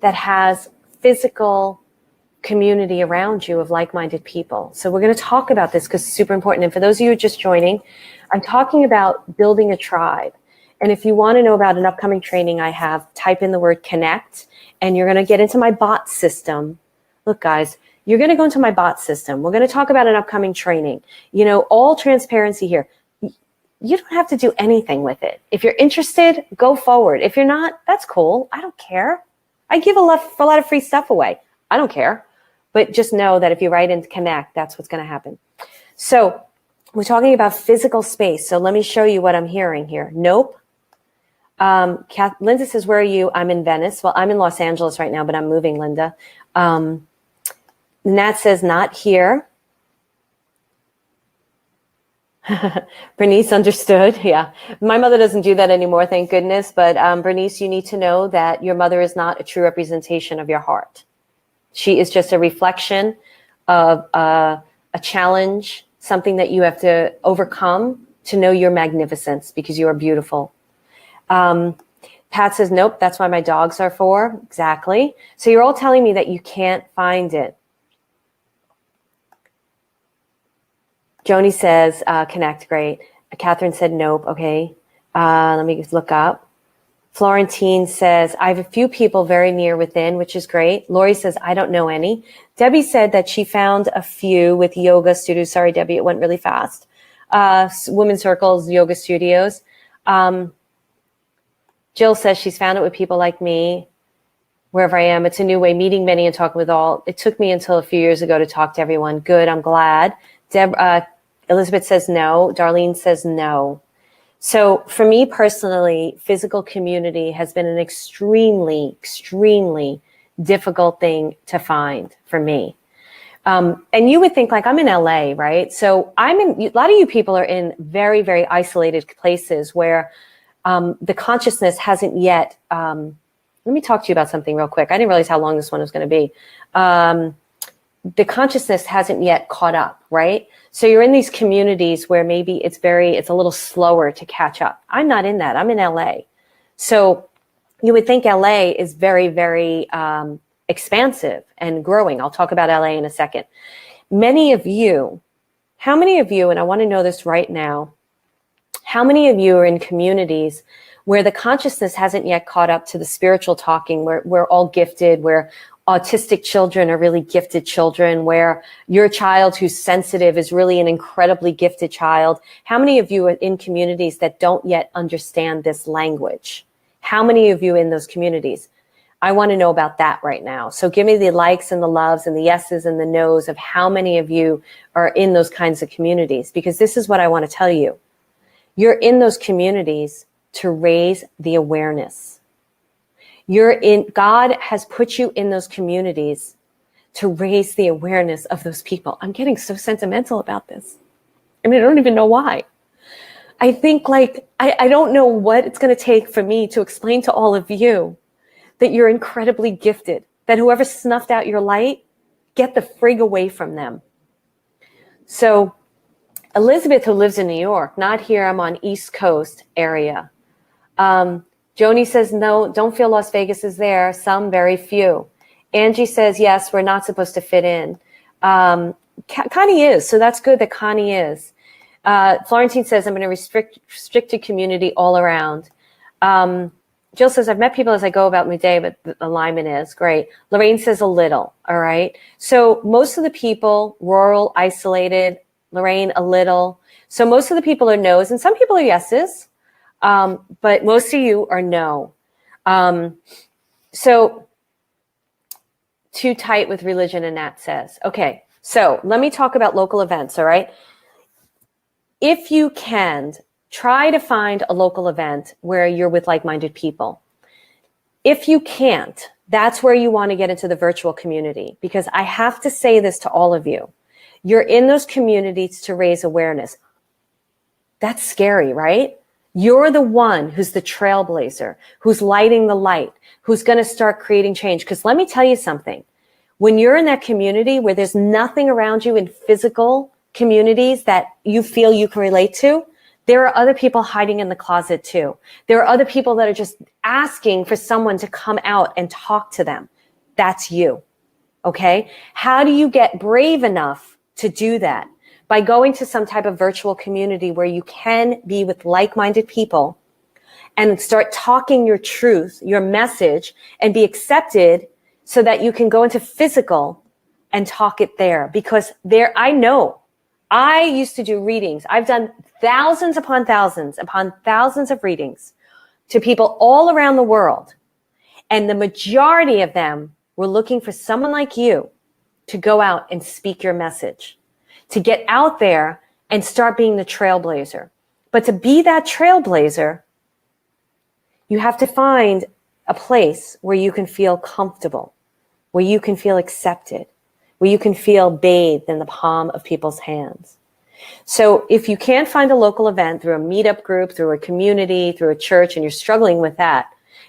that has physical community around you of like-minded people? So we're going to talk about this because it's super important. And for those of you who are just joining, I'm talking about building a tribe. And if you want to know about an upcoming training I have, type in the word connect, and you're going to get into my bot system. Look, guys, you're going to go into my bot system. We're going to talk about an upcoming training. You know, all transparency here. You don't have to do anything with it. If you're interested, go forward. If you're not, that's cool. I don't care. I give a lot of free stuff away. I don't care. But just know that if you write in connect, that's what's going to happen. So we're talking about physical space. So let me show you what I'm hearing here. Nope. Linda says, where are you? I'm in Venice. Well, I'm in Los Angeles right now, but I'm moving, Linda. Nat says, not here. Bernice understood. Yeah. My mother doesn't do that anymore, thank goodness. But Bernice, you need to know that your mother is not a true representation of your heart. She is just a reflection of a challenge, something that you have to overcome to know your magnificence because you are beautiful. Pat says, nope, that's why my dogs are for. Exactly. So you're all telling me that you can't find it. Joni says, connect, great. Catherine said, nope, okay. Let me just look up. Florentine says, I have a few people very near within, which is great. Lori says, I don't know any. Debbie said that she found a few with yoga studios. Sorry, Debbie, it went really fast. Women's circles, yoga studios. Jill says she's found it with people like me, wherever I am. It's a new way, meeting many and talking with all. It took me until a few years ago to talk to everyone. Good, I'm glad. Elizabeth says no. Darlene says no. So for me personally, physical community has been an extremely, extremely difficult thing to find for me. And you would think like I'm in LA, right? So a lot of you people are in very, very isolated places where the consciousness hasn't yet, let me talk to you about something real quick. I didn't realize how long this one was going to be. The consciousness hasn't yet caught up, right? So you're in these communities where maybe it's a little slower to catch up. I'm not in that. I'm in LA. So you would think LA is very, very expansive and growing. I'll talk about LA in a second. How many of you, and I want to know this right now, how many of you are in communities where the consciousness hasn't yet caught up to the spiritual talking, where we're all gifted, where autistic children are really gifted children, where your child who's sensitive is really an incredibly gifted child? How many of you are in communities that don't yet understand this language? How many of you in those communities? I want to know about that right now. So give me the likes and the loves and the yeses and the nos of how many of you are in those kinds of communities, because this is what I want to tell you. You're in those communities to raise the awareness. God has put you in those communities to raise the awareness of those people. I'm getting so sentimental about this. I mean, I don't even know why. I think I don't know what it's going to take for me to explain to all of you that you're incredibly gifted, that whoever snuffed out your light, get the frig away from them. So Elizabeth, who lives in New York, not here, I'm on East Coast area. Joni says, no, don't feel Las Vegas is there. Some, very few. Angie says, yes, we're not supposed to fit in. Connie is, so that's good that Connie is. Florentine says, I'm going to restricted community all around. Jill says, I've met people as I go about my day, but the alignment is great. Lorraine says a little. All right. So most of the people, rural, isolated. Lorraine, a little. So most of the people are no's and some people are yeses. But most of you are no. So too tight with religion, and Nat says. Okay. So let me talk about local events. All right. If you can, try to find a local event where you're with like-minded people. If you can't, that's where you want to get into the virtual community, because I have to say this to all of you. You're in those communities to raise awareness. That's scary, right? You're the one who's the trailblazer, who's lighting the light, who's going to start creating change. Because let me tell you something. When you're in that community where there's nothing around you in physical communities that you feel you can relate to, there are other people hiding in the closet too. There are other people that are just asking for someone to come out and talk to them. That's you. Okay? How do you get brave enough to do that? By going to some type of virtual community where you can be with like-minded people and start talking your truth, your message, and be accepted so that you can go into physical and talk it there. Because there, I used to do readings. I've done thousands upon thousands of readings to people all around the world. And the majority of them were looking for someone like you to go out and speak your message, to get out there and start being the trailblazer. But to be that trailblazer, you have to find a place where you can feel comfortable, where you can feel accepted, where you can feel bathed in the palm of people's hands. So if you can't find a local event through a meetup group, through a community, through a church, and you're struggling with that,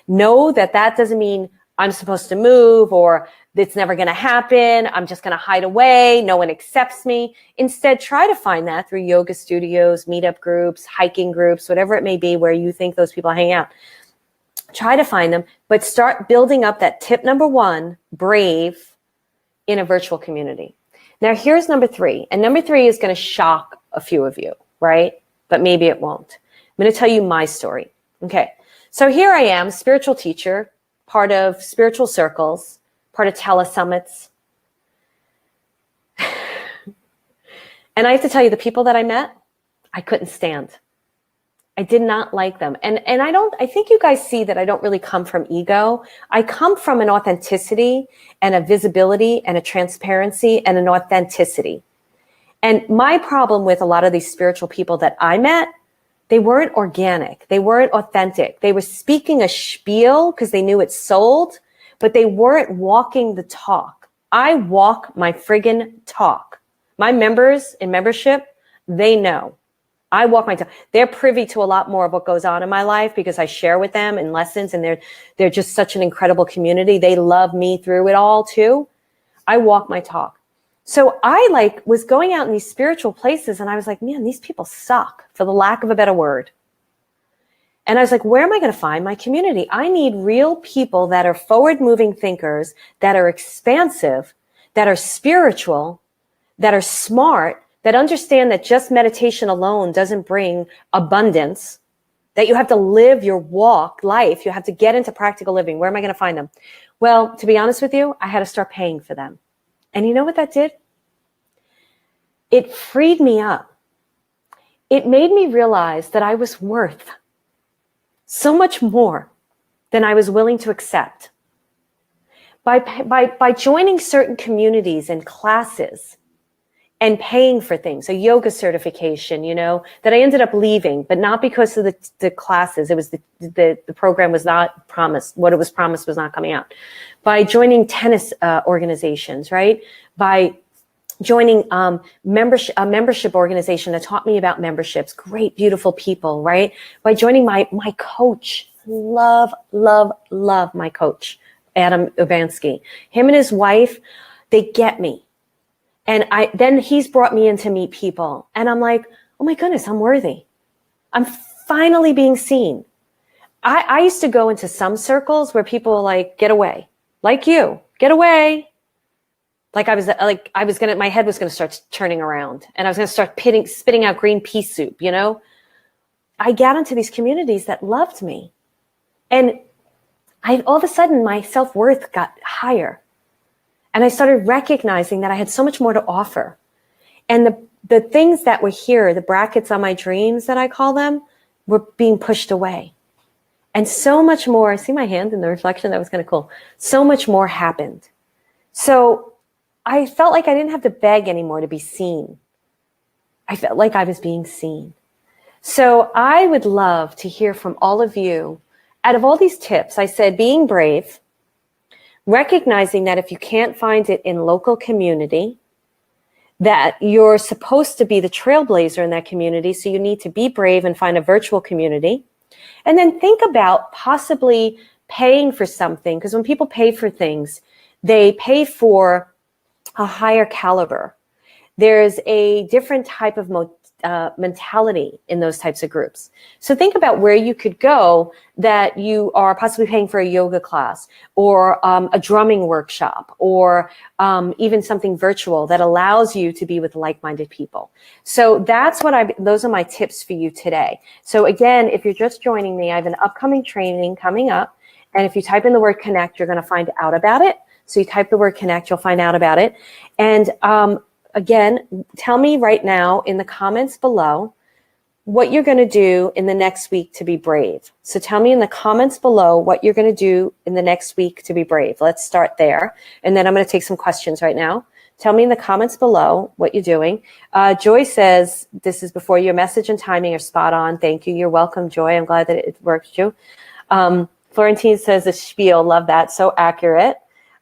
know that that doesn't mean I'm supposed to move or it's never going to happen. I'm just going to hide away. No one accepts me. Instead, try to find that through yoga studios, meetup groups, hiking groups, whatever it may be where you think those people hang out. Try to find them, but start building up that tip number 1, brave, in a virtual community. Now here's number 3. And number 3 is going to shock a few of you, right? But maybe it won't. I'm going to tell you my story. Okay. So here I am, spiritual teacher, part of spiritual circles, part of telesummits. And I have to tell you, the people that I met, I couldn't stand. I did not like them. And I think you guys see that I don't really come from ego. I come from an authenticity and a visibility and a transparency and an authenticity. And my problem with a lot of these spiritual people that I met, they weren't organic. They weren't authentic. They were speaking a spiel because they knew it sold, but they weren't walking the talk. I walk my friggin' talk. My members in membership, they know. I walk my talk. They're privy to a lot more of what goes on in my life because I share with them in lessons, and they're just such an incredible community. They love me through it all too. I walk my talk. So I was going out in these spiritual places and I was like, man, these people suck, for the lack of a better word. And I was like, where am I going to find my community? I need real people that are forward-moving thinkers, that are expansive, that are spiritual, that are smart, that understand that just meditation alone doesn't bring abundance, that you have to live your life. You have to get into practical living. Where am I going to find them? Well, to be honest with you, I had to start paying for them. And you know what that did? It freed me up. It made me realize that I was worth so much more than I was willing to accept. By joining certain communities and classes and paying for things, a yoga certification, that I ended up leaving, but not because of the classes. It was the program was not promised. What it was promised was not coming out. By joining tennis organizations, right? By joining a membership organization that taught me about memberships, great, beautiful people, right? By joining my coach, love my coach, Adam Urbanski. Him and his wife, they get me. And then he's brought me in to meet people. And I'm like, oh my goodness, I'm worthy. I'm finally being seen. I used to go into some circles where people were like, get away. Like you, get away. My head was gonna start turning around and I was gonna start spitting out green pea soup, I got into these communities that loved me. And all of a sudden my self-worth got higher. And I started recognizing that I had so much more to offer. And the things that were here, the brackets on my dreams that I call them, were being pushed away. And so much more, I see my hand in the reflection, that was kind of cool. So much more happened. So I felt like I didn't have to beg anymore to be seen. I felt like I was being seen. So I would love to hear from all of you. Out of all these tips, I said being brave, recognizing that if you can't find it in local community, that you're supposed to be the trailblazer in that community, so you need to be brave and find a virtual community. And then think about possibly paying for something, because when people pay for things, they pay for a higher caliber. There's a different type of mentality in those types of groups. So think about where you could go that you are possibly paying for a yoga class or a drumming workshop or even something virtual that allows you to be with like-minded people. So those are my tips for you today. So again, if you're just joining me, I have an upcoming training coming up. And if you type in the word connect, you're going to find out about it. So you type the word connect, you'll find out about it. And again, tell me right now in the comments below what you're going to do in the next week to be brave. So tell me in the comments below what you're going to do in the next week to be brave. Let's start there. And then I'm going to take some questions right now. Tell me in the comments below what you're doing. Joy says, this is before your message and timing are spot on. Thank you. You're welcome, Joy. I'm glad that it worked you. Florentine says a spiel. Love that. So accurate.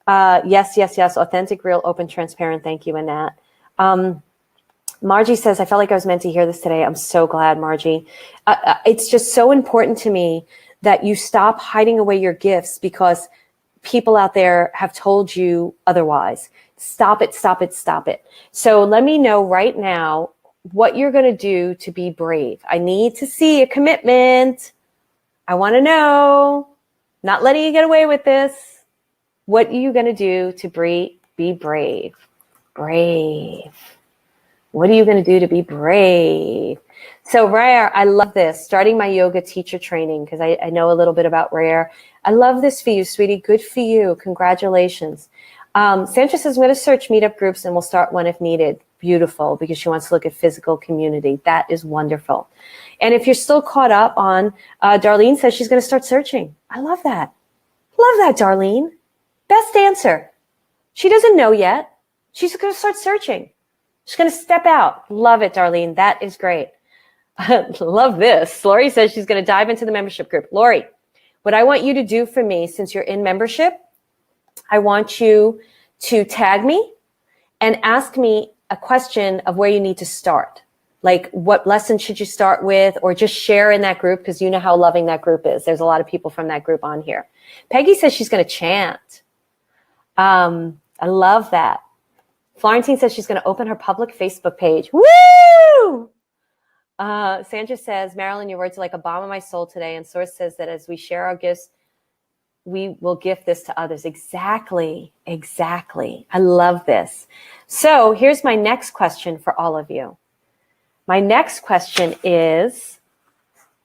Yes. Authentic, real, open, transparent. Thank you, Annette. Margie says, I felt like I was meant to hear this today. I'm so glad, Margie. It's just so important to me that you stop hiding away your gifts because people out there have told you otherwise. Stop it. So let me know right now what you're going to do to be brave. I need to see a commitment. I want to know. Not letting you get away with this. What are you going to do to be brave? Brave. What are you going to do to be brave? So Rare, I love this. Starting my yoga teacher training because I know a little bit about Rare. I love this for you, sweetie. Good for you. Congratulations. Sandra says, I'm going to search meetup groups and we'll start one if needed. Beautiful, because she wants to look at physical community. That is wonderful. And if you're still caught up on, Darlene says she's going to start searching. I love that. Love that, Darlene. Best answer. She doesn't know yet. She's going to start searching. She's going to step out. Love it, Darlene. That is great. Love this. Lori says she's going to dive into the membership group. Lori, what I want you to do for me, since you're in membership, I want you to tag me and ask me a question of where you need to start. Like what lesson should you start with, or just share in that group because you know how loving that group is. There's a lot of people from that group on here. Peggy says she's going to chant. I love that. Florentine says she's going to open her public Facebook page. Woo! Sandra says, Marilyn, your words are like a balm in my soul today. And Source says that as we share our gifts, we will gift this to others. Exactly. I love this. So here's my next question for all of you. My next question is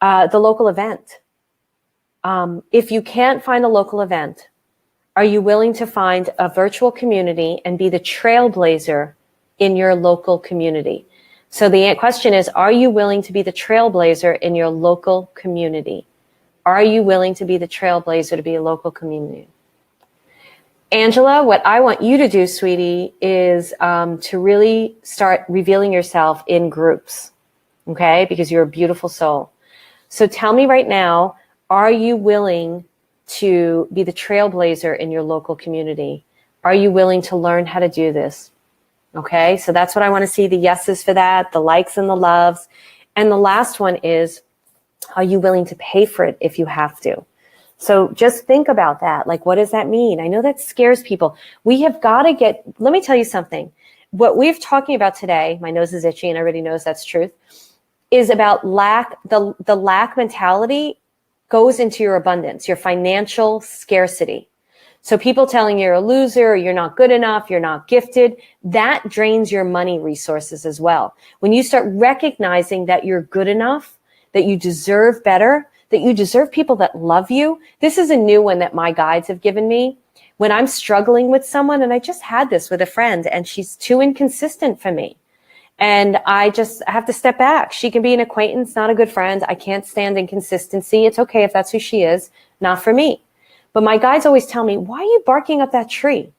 the local event. If you can't find a local event, are you willing to find a virtual community and be the trailblazer in your local community? So the question is, are you willing to be the trailblazer in your local community? Are you willing to be the trailblazer to be a local community? Angela, what I want you to do, sweetie, is to really start revealing yourself in groups, okay? Because you're a beautiful soul. So tell me right now, are you willing to be the trailblazer in your local community? Are you willing to learn how to do this? Okay, so that's what I want to see, the yeses for that, the likes and the loves. And the last one is, are you willing to pay for it if you have to? So just think about that. Like, what does that mean? I know that scares people. We have got to let me tell you something. What we're talking about today, my nose is itchy and everybody knows that's truth, is about lack. The lack mentality goes into your abundance, your financial scarcity. So people telling you you're a loser, you're not good enough, you're not gifted, that drains your money resources as well. When you start recognizing that you're good enough, that you deserve better, that you deserve people that love you. This is a new one that my guides have given me. When I'm struggling with someone, and I just had this with a friend, and she's too inconsistent for me. And I have to step back. She can be an acquaintance, not a good friend. I can't stand inconsistency. It's okay if that's who she is, not for me. But my guides always tell me, why are you barking up that tree?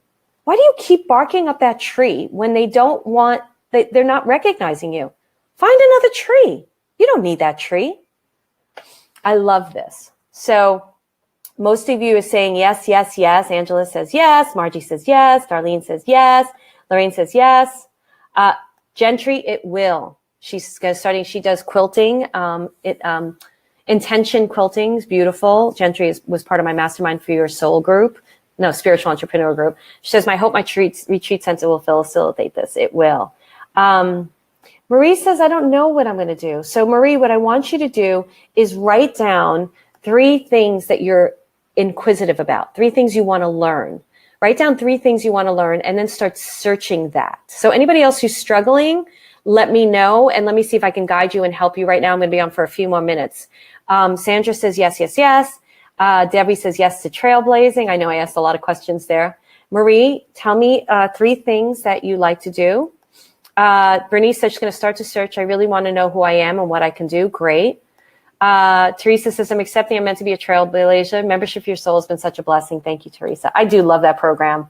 Why do you keep barking up that tree when they're not recognizing you? Find another tree. You don't need that tree. I love this. So most of you are saying yes, yes, yes. Angela says yes. Margie says yes. Darlene says yes. Lorraine says yes. Gentry, it will. She's starting. She does quilting. Intention quilting is beautiful. Gentry was part of my Mastermind for Your Soul group. No, Spiritual Entrepreneur group. She says, I hope my retreat center will facilitate this. It will. Marie says, I don't know what I'm going to do. So Marie, what I want you to do is write down 3 things that you're inquisitive about, 3 things you want to learn. Write down 3 things you want to learn and then start searching that. So anybody else who's struggling, let me know and let me see if I can guide you and help you right now. I'm going to be on for a few more minutes. Sandra says, yes, yes, yes. Debbie says, yes to trailblazing. I know I asked a lot of questions there. Marie, tell me 3 things that you like to do. Bernice says she's going to start to search. I really want to know who I am and what I can do. Great. Teresa says, I'm accepting I'm meant to be a trailblazer. Membership for Your Soul has been such a blessing. Thank you, Teresa. I do love that program.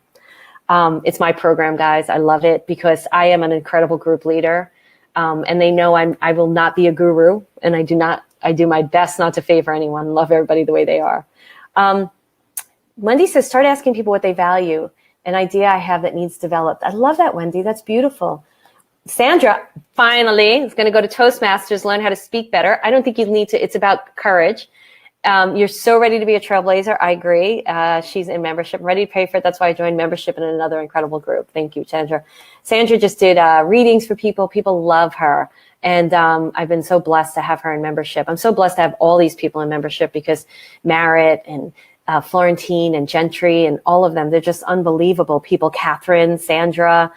It's my program, guys. I love it because I am an incredible group leader. And they know I will not be a guru, and I do my best not to favor anyone, love everybody the way they are. Wendy says, start asking people what they value, an idea I have that needs developed. I love that, Wendy. That's beautiful. Sandra, finally, is going to go to Toastmasters, learn how to speak better. I don't think you need to. It's about courage. You're so ready to be a trailblazer. I agree. She's in membership, ready to pay for it. That's why I joined membership in another incredible group. Thank you, Sandra. Sandra just did readings for people. People love her. And I've been so blessed to have her in membership. I'm so blessed to have all these people in membership because Merritt and Florentine and Gentry and all of them, they're just unbelievable people. Catherine, Sandra,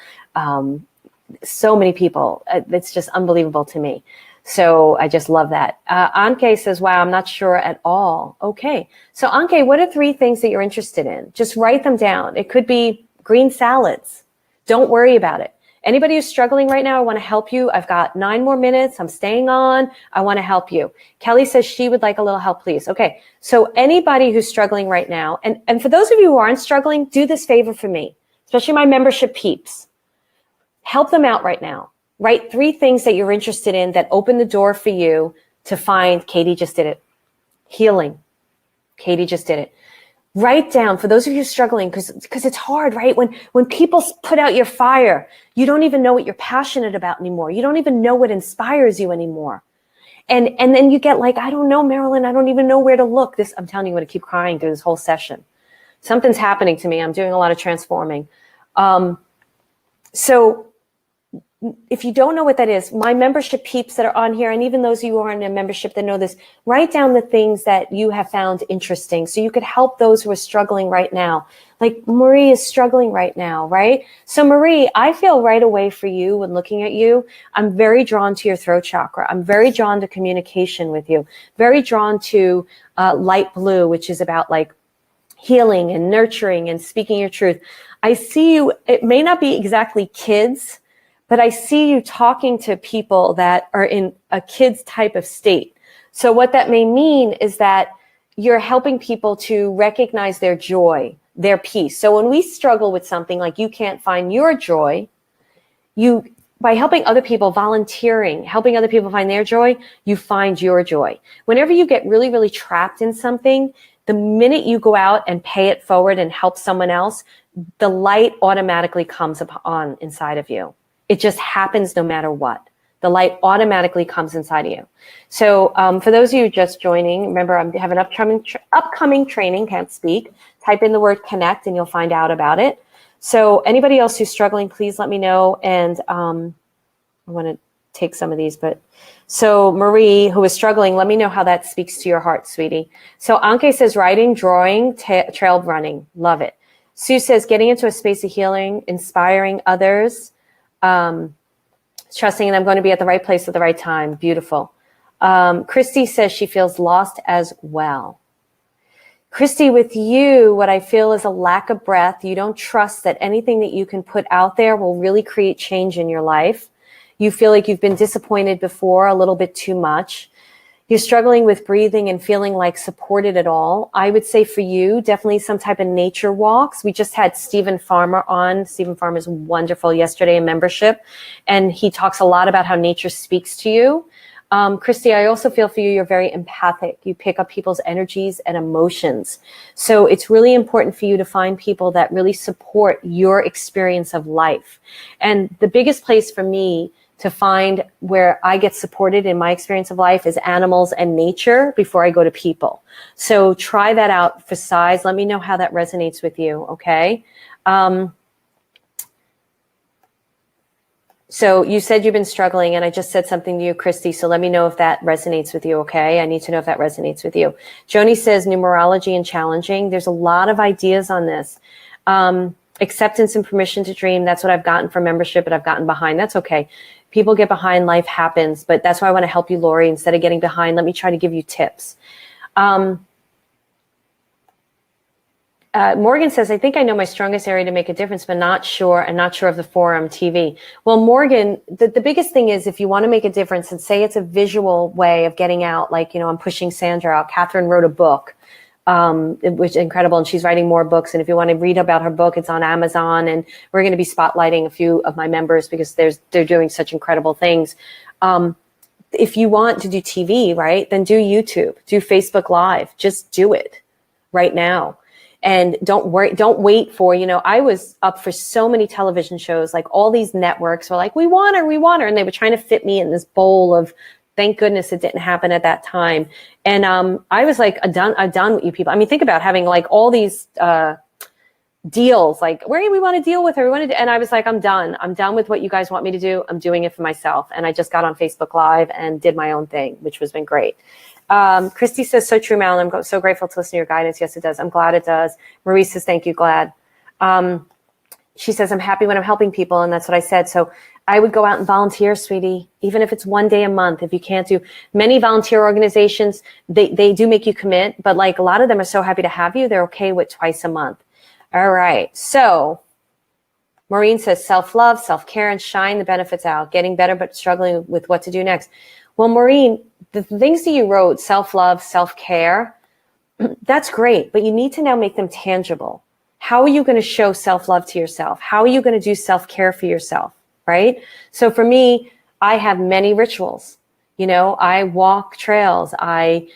so many people. It's just unbelievable to me. So I just love that. Anke says, wow, I'm not sure at all. Okay. So Anke, what are 3 things that you're interested in? Just write them down. It could be green salads. Don't worry about it. Anybody who's struggling right now, I want to help you. I've got 9 more minutes. I'm staying on. I want to help you. Kelly says she would like a little help, please. Okay. So anybody who's struggling right now, and for those of you who aren't struggling, do this favor for me, especially my membership peeps. Help them out right now. Write 3 things that you're interested in that open the door for you to find. Katie just did it. Healing. Katie just did it. Write down, for those of you struggling, because it's hard, right? When people put out your fire, you don't even know what you're passionate about anymore. You don't even know what inspires you anymore. And then you get like, I don't know, Marilyn, I don't even know where to look. I'm telling you, I'm going to keep crying through this whole session. Something's happening to me. I'm doing a lot of transforming. So if you don't know what that is, my membership peeps that are on here, and even those of you who are in a membership that know this, write down the things that you have found interesting so you could help those who are struggling right now. Like Marie is struggling right now, right? So Marie, I feel right away for you when looking at you. I'm very drawn to your throat chakra. I'm very drawn to communication with you. Very drawn to light blue, which is about like healing and nurturing and speaking your truth. I see you, it may not be exactly kids, but I see you talking to people that are in a kid's type of state. So what that may mean is that you're helping people to recognize their joy, their peace. So when we struggle with something like you can't find your joy, by helping other people, volunteering, helping other people find their joy, you find your joy. Whenever you get really, really trapped in something, the minute you go out and pay it forward and help someone else, the light automatically comes on inside of you. It just happens no matter what. The light automatically comes inside of you. So for those of you just joining, remember I have an upcoming training, can't speak. Type in the word connect and you'll find out about it. So anybody else who's struggling, please let me know. And I want to take some of these, but so Marie, who is struggling, let me know how that speaks to your heart, sweetie. So Anke says writing, drawing, trail running. Love it. Sue says getting into a space of healing, inspiring others, trusting that I'm going to be at the right place at the right time. Beautiful. Christy says she feels lost as well. Christy, with you, what I feel is a lack of breath. You don't trust that anything that you can put out there will really create change in your life. You feel like you've been disappointed before a little bit too much. You're struggling with breathing and feeling like supported at all. I would say for you, definitely some type of nature walks. We just had Stephen Farmer on. Stephen Farmer is wonderful yesterday in membership. And he talks a lot about how nature speaks to you. Christy, I also feel for you, you're very empathic. You pick up people's energies and emotions. So it's really important for you to find people that really support your experience of life. And the biggest place for me to find where I get supported in my experience of life is animals and nature before I go to people. So try that out for size. Let me know how that resonates with you, okay? So you said you've been struggling, and I just said something to you, Christy, so let me know if that resonates with you, okay? I need to know if that resonates with you. Joni says numerology and challenging. There's a lot of ideas on this. Acceptance and permission to dream, that's what I've gotten from membership, but I've gotten behind. That's okay. People get behind, life happens, but that's why I want to help you, Lori. Instead of getting behind, let me try to give you tips. Morgan says, I think I know my strongest area to make a difference, but not sure of the forum TV. Well, Morgan, the biggest thing is if you want to make a difference and say it's a visual way of getting out, like, you know, I'm pushing Sandra out. Catherine wrote a book, which is incredible, and she's writing more books. And if you want to read about her book, it's on Amazon, and we're going to be spotlighting a few of my members because they're doing such incredible things. If you want to do TV, right, then do YouTube, do Facebook Live. Just do it right now. And don't wait for, you know, I was up for so many television shows, like all these networks were like, we want her. And they were trying to fit me in this bowl of, thank goodness it didn't happen at that time. And I was like, I'm done with you people. I mean, think about having like all these deals, like, where do we want to deal with her? And I was like, I'm done. I'm done with what you guys want me to do. I'm doing it for myself. And I just got on Facebook Live and did my own thing, which has been great. Christy says, so true, Marilyn. I'm so grateful to listen to your guidance. Yes, it does. I'm glad it does. Marie says, thank you, glad. She says, I'm happy when I'm helping people. And that's what I said. So I would go out and volunteer, sweetie, even if it's one day a month. If you can't do many volunteer organizations, they do make you commit. But like a lot of them are so happy to have you. They're okay with twice a month. All right. So Maureen says, self-love, self-care, and shine the benefits out. Getting better, but struggling with what to do next. Well, Maureen, the things that you wrote, self-love, self-care, that's great, but you need to now make them tangible. How are you going to show self-love to yourself? How are you going to do self-care for yourself, right? So for me, I have many rituals. You know, I walk trails. I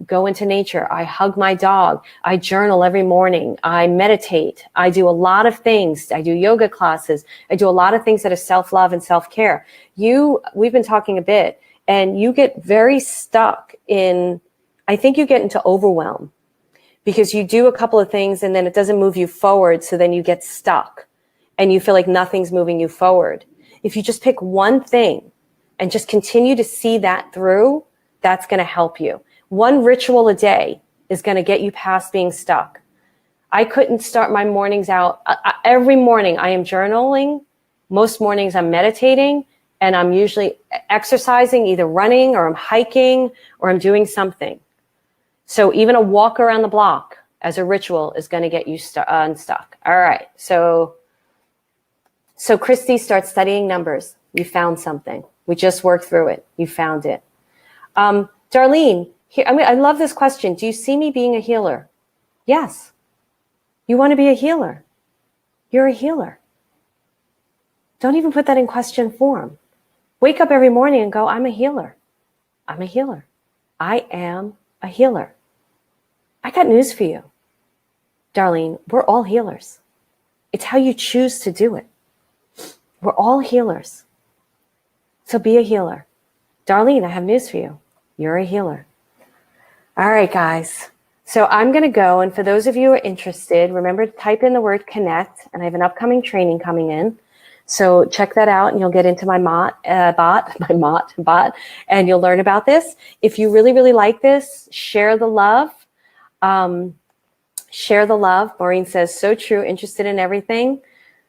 go into nature. I hug my dog. I journal every morning. I meditate. I do a lot of things. I do yoga classes. I do a lot of things that are self-love and self-care. We've been talking a bit. And you get very stuck in, I think you get into overwhelm because you do a couple of things and then it doesn't move you forward. So then you get stuck and you feel like nothing's moving you forward. If you just pick one thing and just continue to see that through, that's going to help you. One ritual a day is going to get you past being stuck. I couldn't start my mornings out. Every morning I am journaling. Most mornings I'm meditating. And I'm usually exercising, either running or I'm hiking or I'm doing something. So even a walk around the block as a ritual is going to get you unstuck. All right. So Christy starts studying numbers. You found something. We just worked through it. You found it. Darlene, I love this question. Do you see me being a healer? Yes. You want to be a healer. You're a healer. Don't even put that in question form. Wake up every morning and go, I'm a healer. I'm a healer. I am a healer. I got news for you. Darlene, we're all healers. It's how you choose to do it. We're all healers. So be a healer. Darlene, I have news for you. You're a healer. All right, guys. So I'm going to go. And for those of you who are interested, remember to type in the word connect. And I have an upcoming training coming in. So check that out and you'll get into my bot, and you'll learn about this. If you really, really like this, share the love. Share the love. Maureen says, so true. Interested in everything.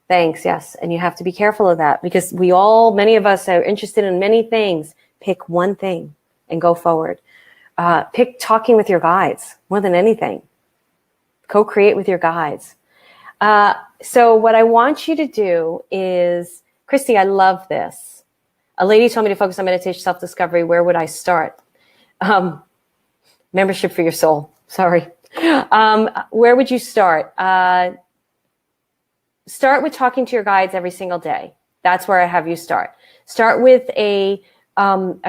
Thanks. Yes. And you have to be careful of that because many of us are interested in many things. Pick one thing and go forward. Pick talking with your guides more than anything. Co-create with your guides. So what I want you to do is, Christy, I love this. A lady told me to focus on meditation, self-discovery. Where would I start? Membership for your soul. Sorry. Where would you start? Start with talking to your guides every single day. That's where I have you start. Start with a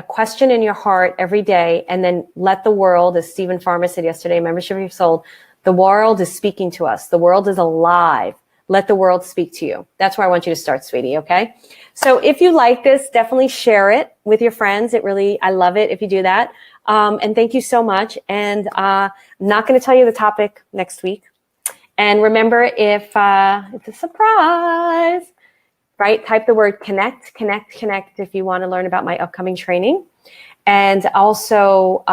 question in your heart every day, and then let the world, as Stephen Farmer said yesterday, membership of your soul, the world is speaking to us. The world is alive. Let the world speak to you. That's where I want you to start, sweetie, okay? So if you like this, definitely share it with your friends. I love it if you do that. And thank you so much. And I'm not going to tell you the topic next week. And remember, if it's a surprise, right? Type the word connect if you want to learn about my upcoming training. And also,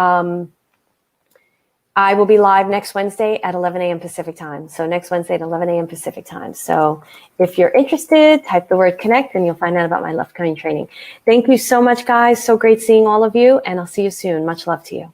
I will be live next Wednesday at 11 a.m. Pacific time. So next Wednesday at 11 a.m. Pacific time. So if you're interested, type the word connect and you'll find out about my upcoming training. Thank you so much, guys. So great seeing all of you. And I'll see you soon. Much love to you.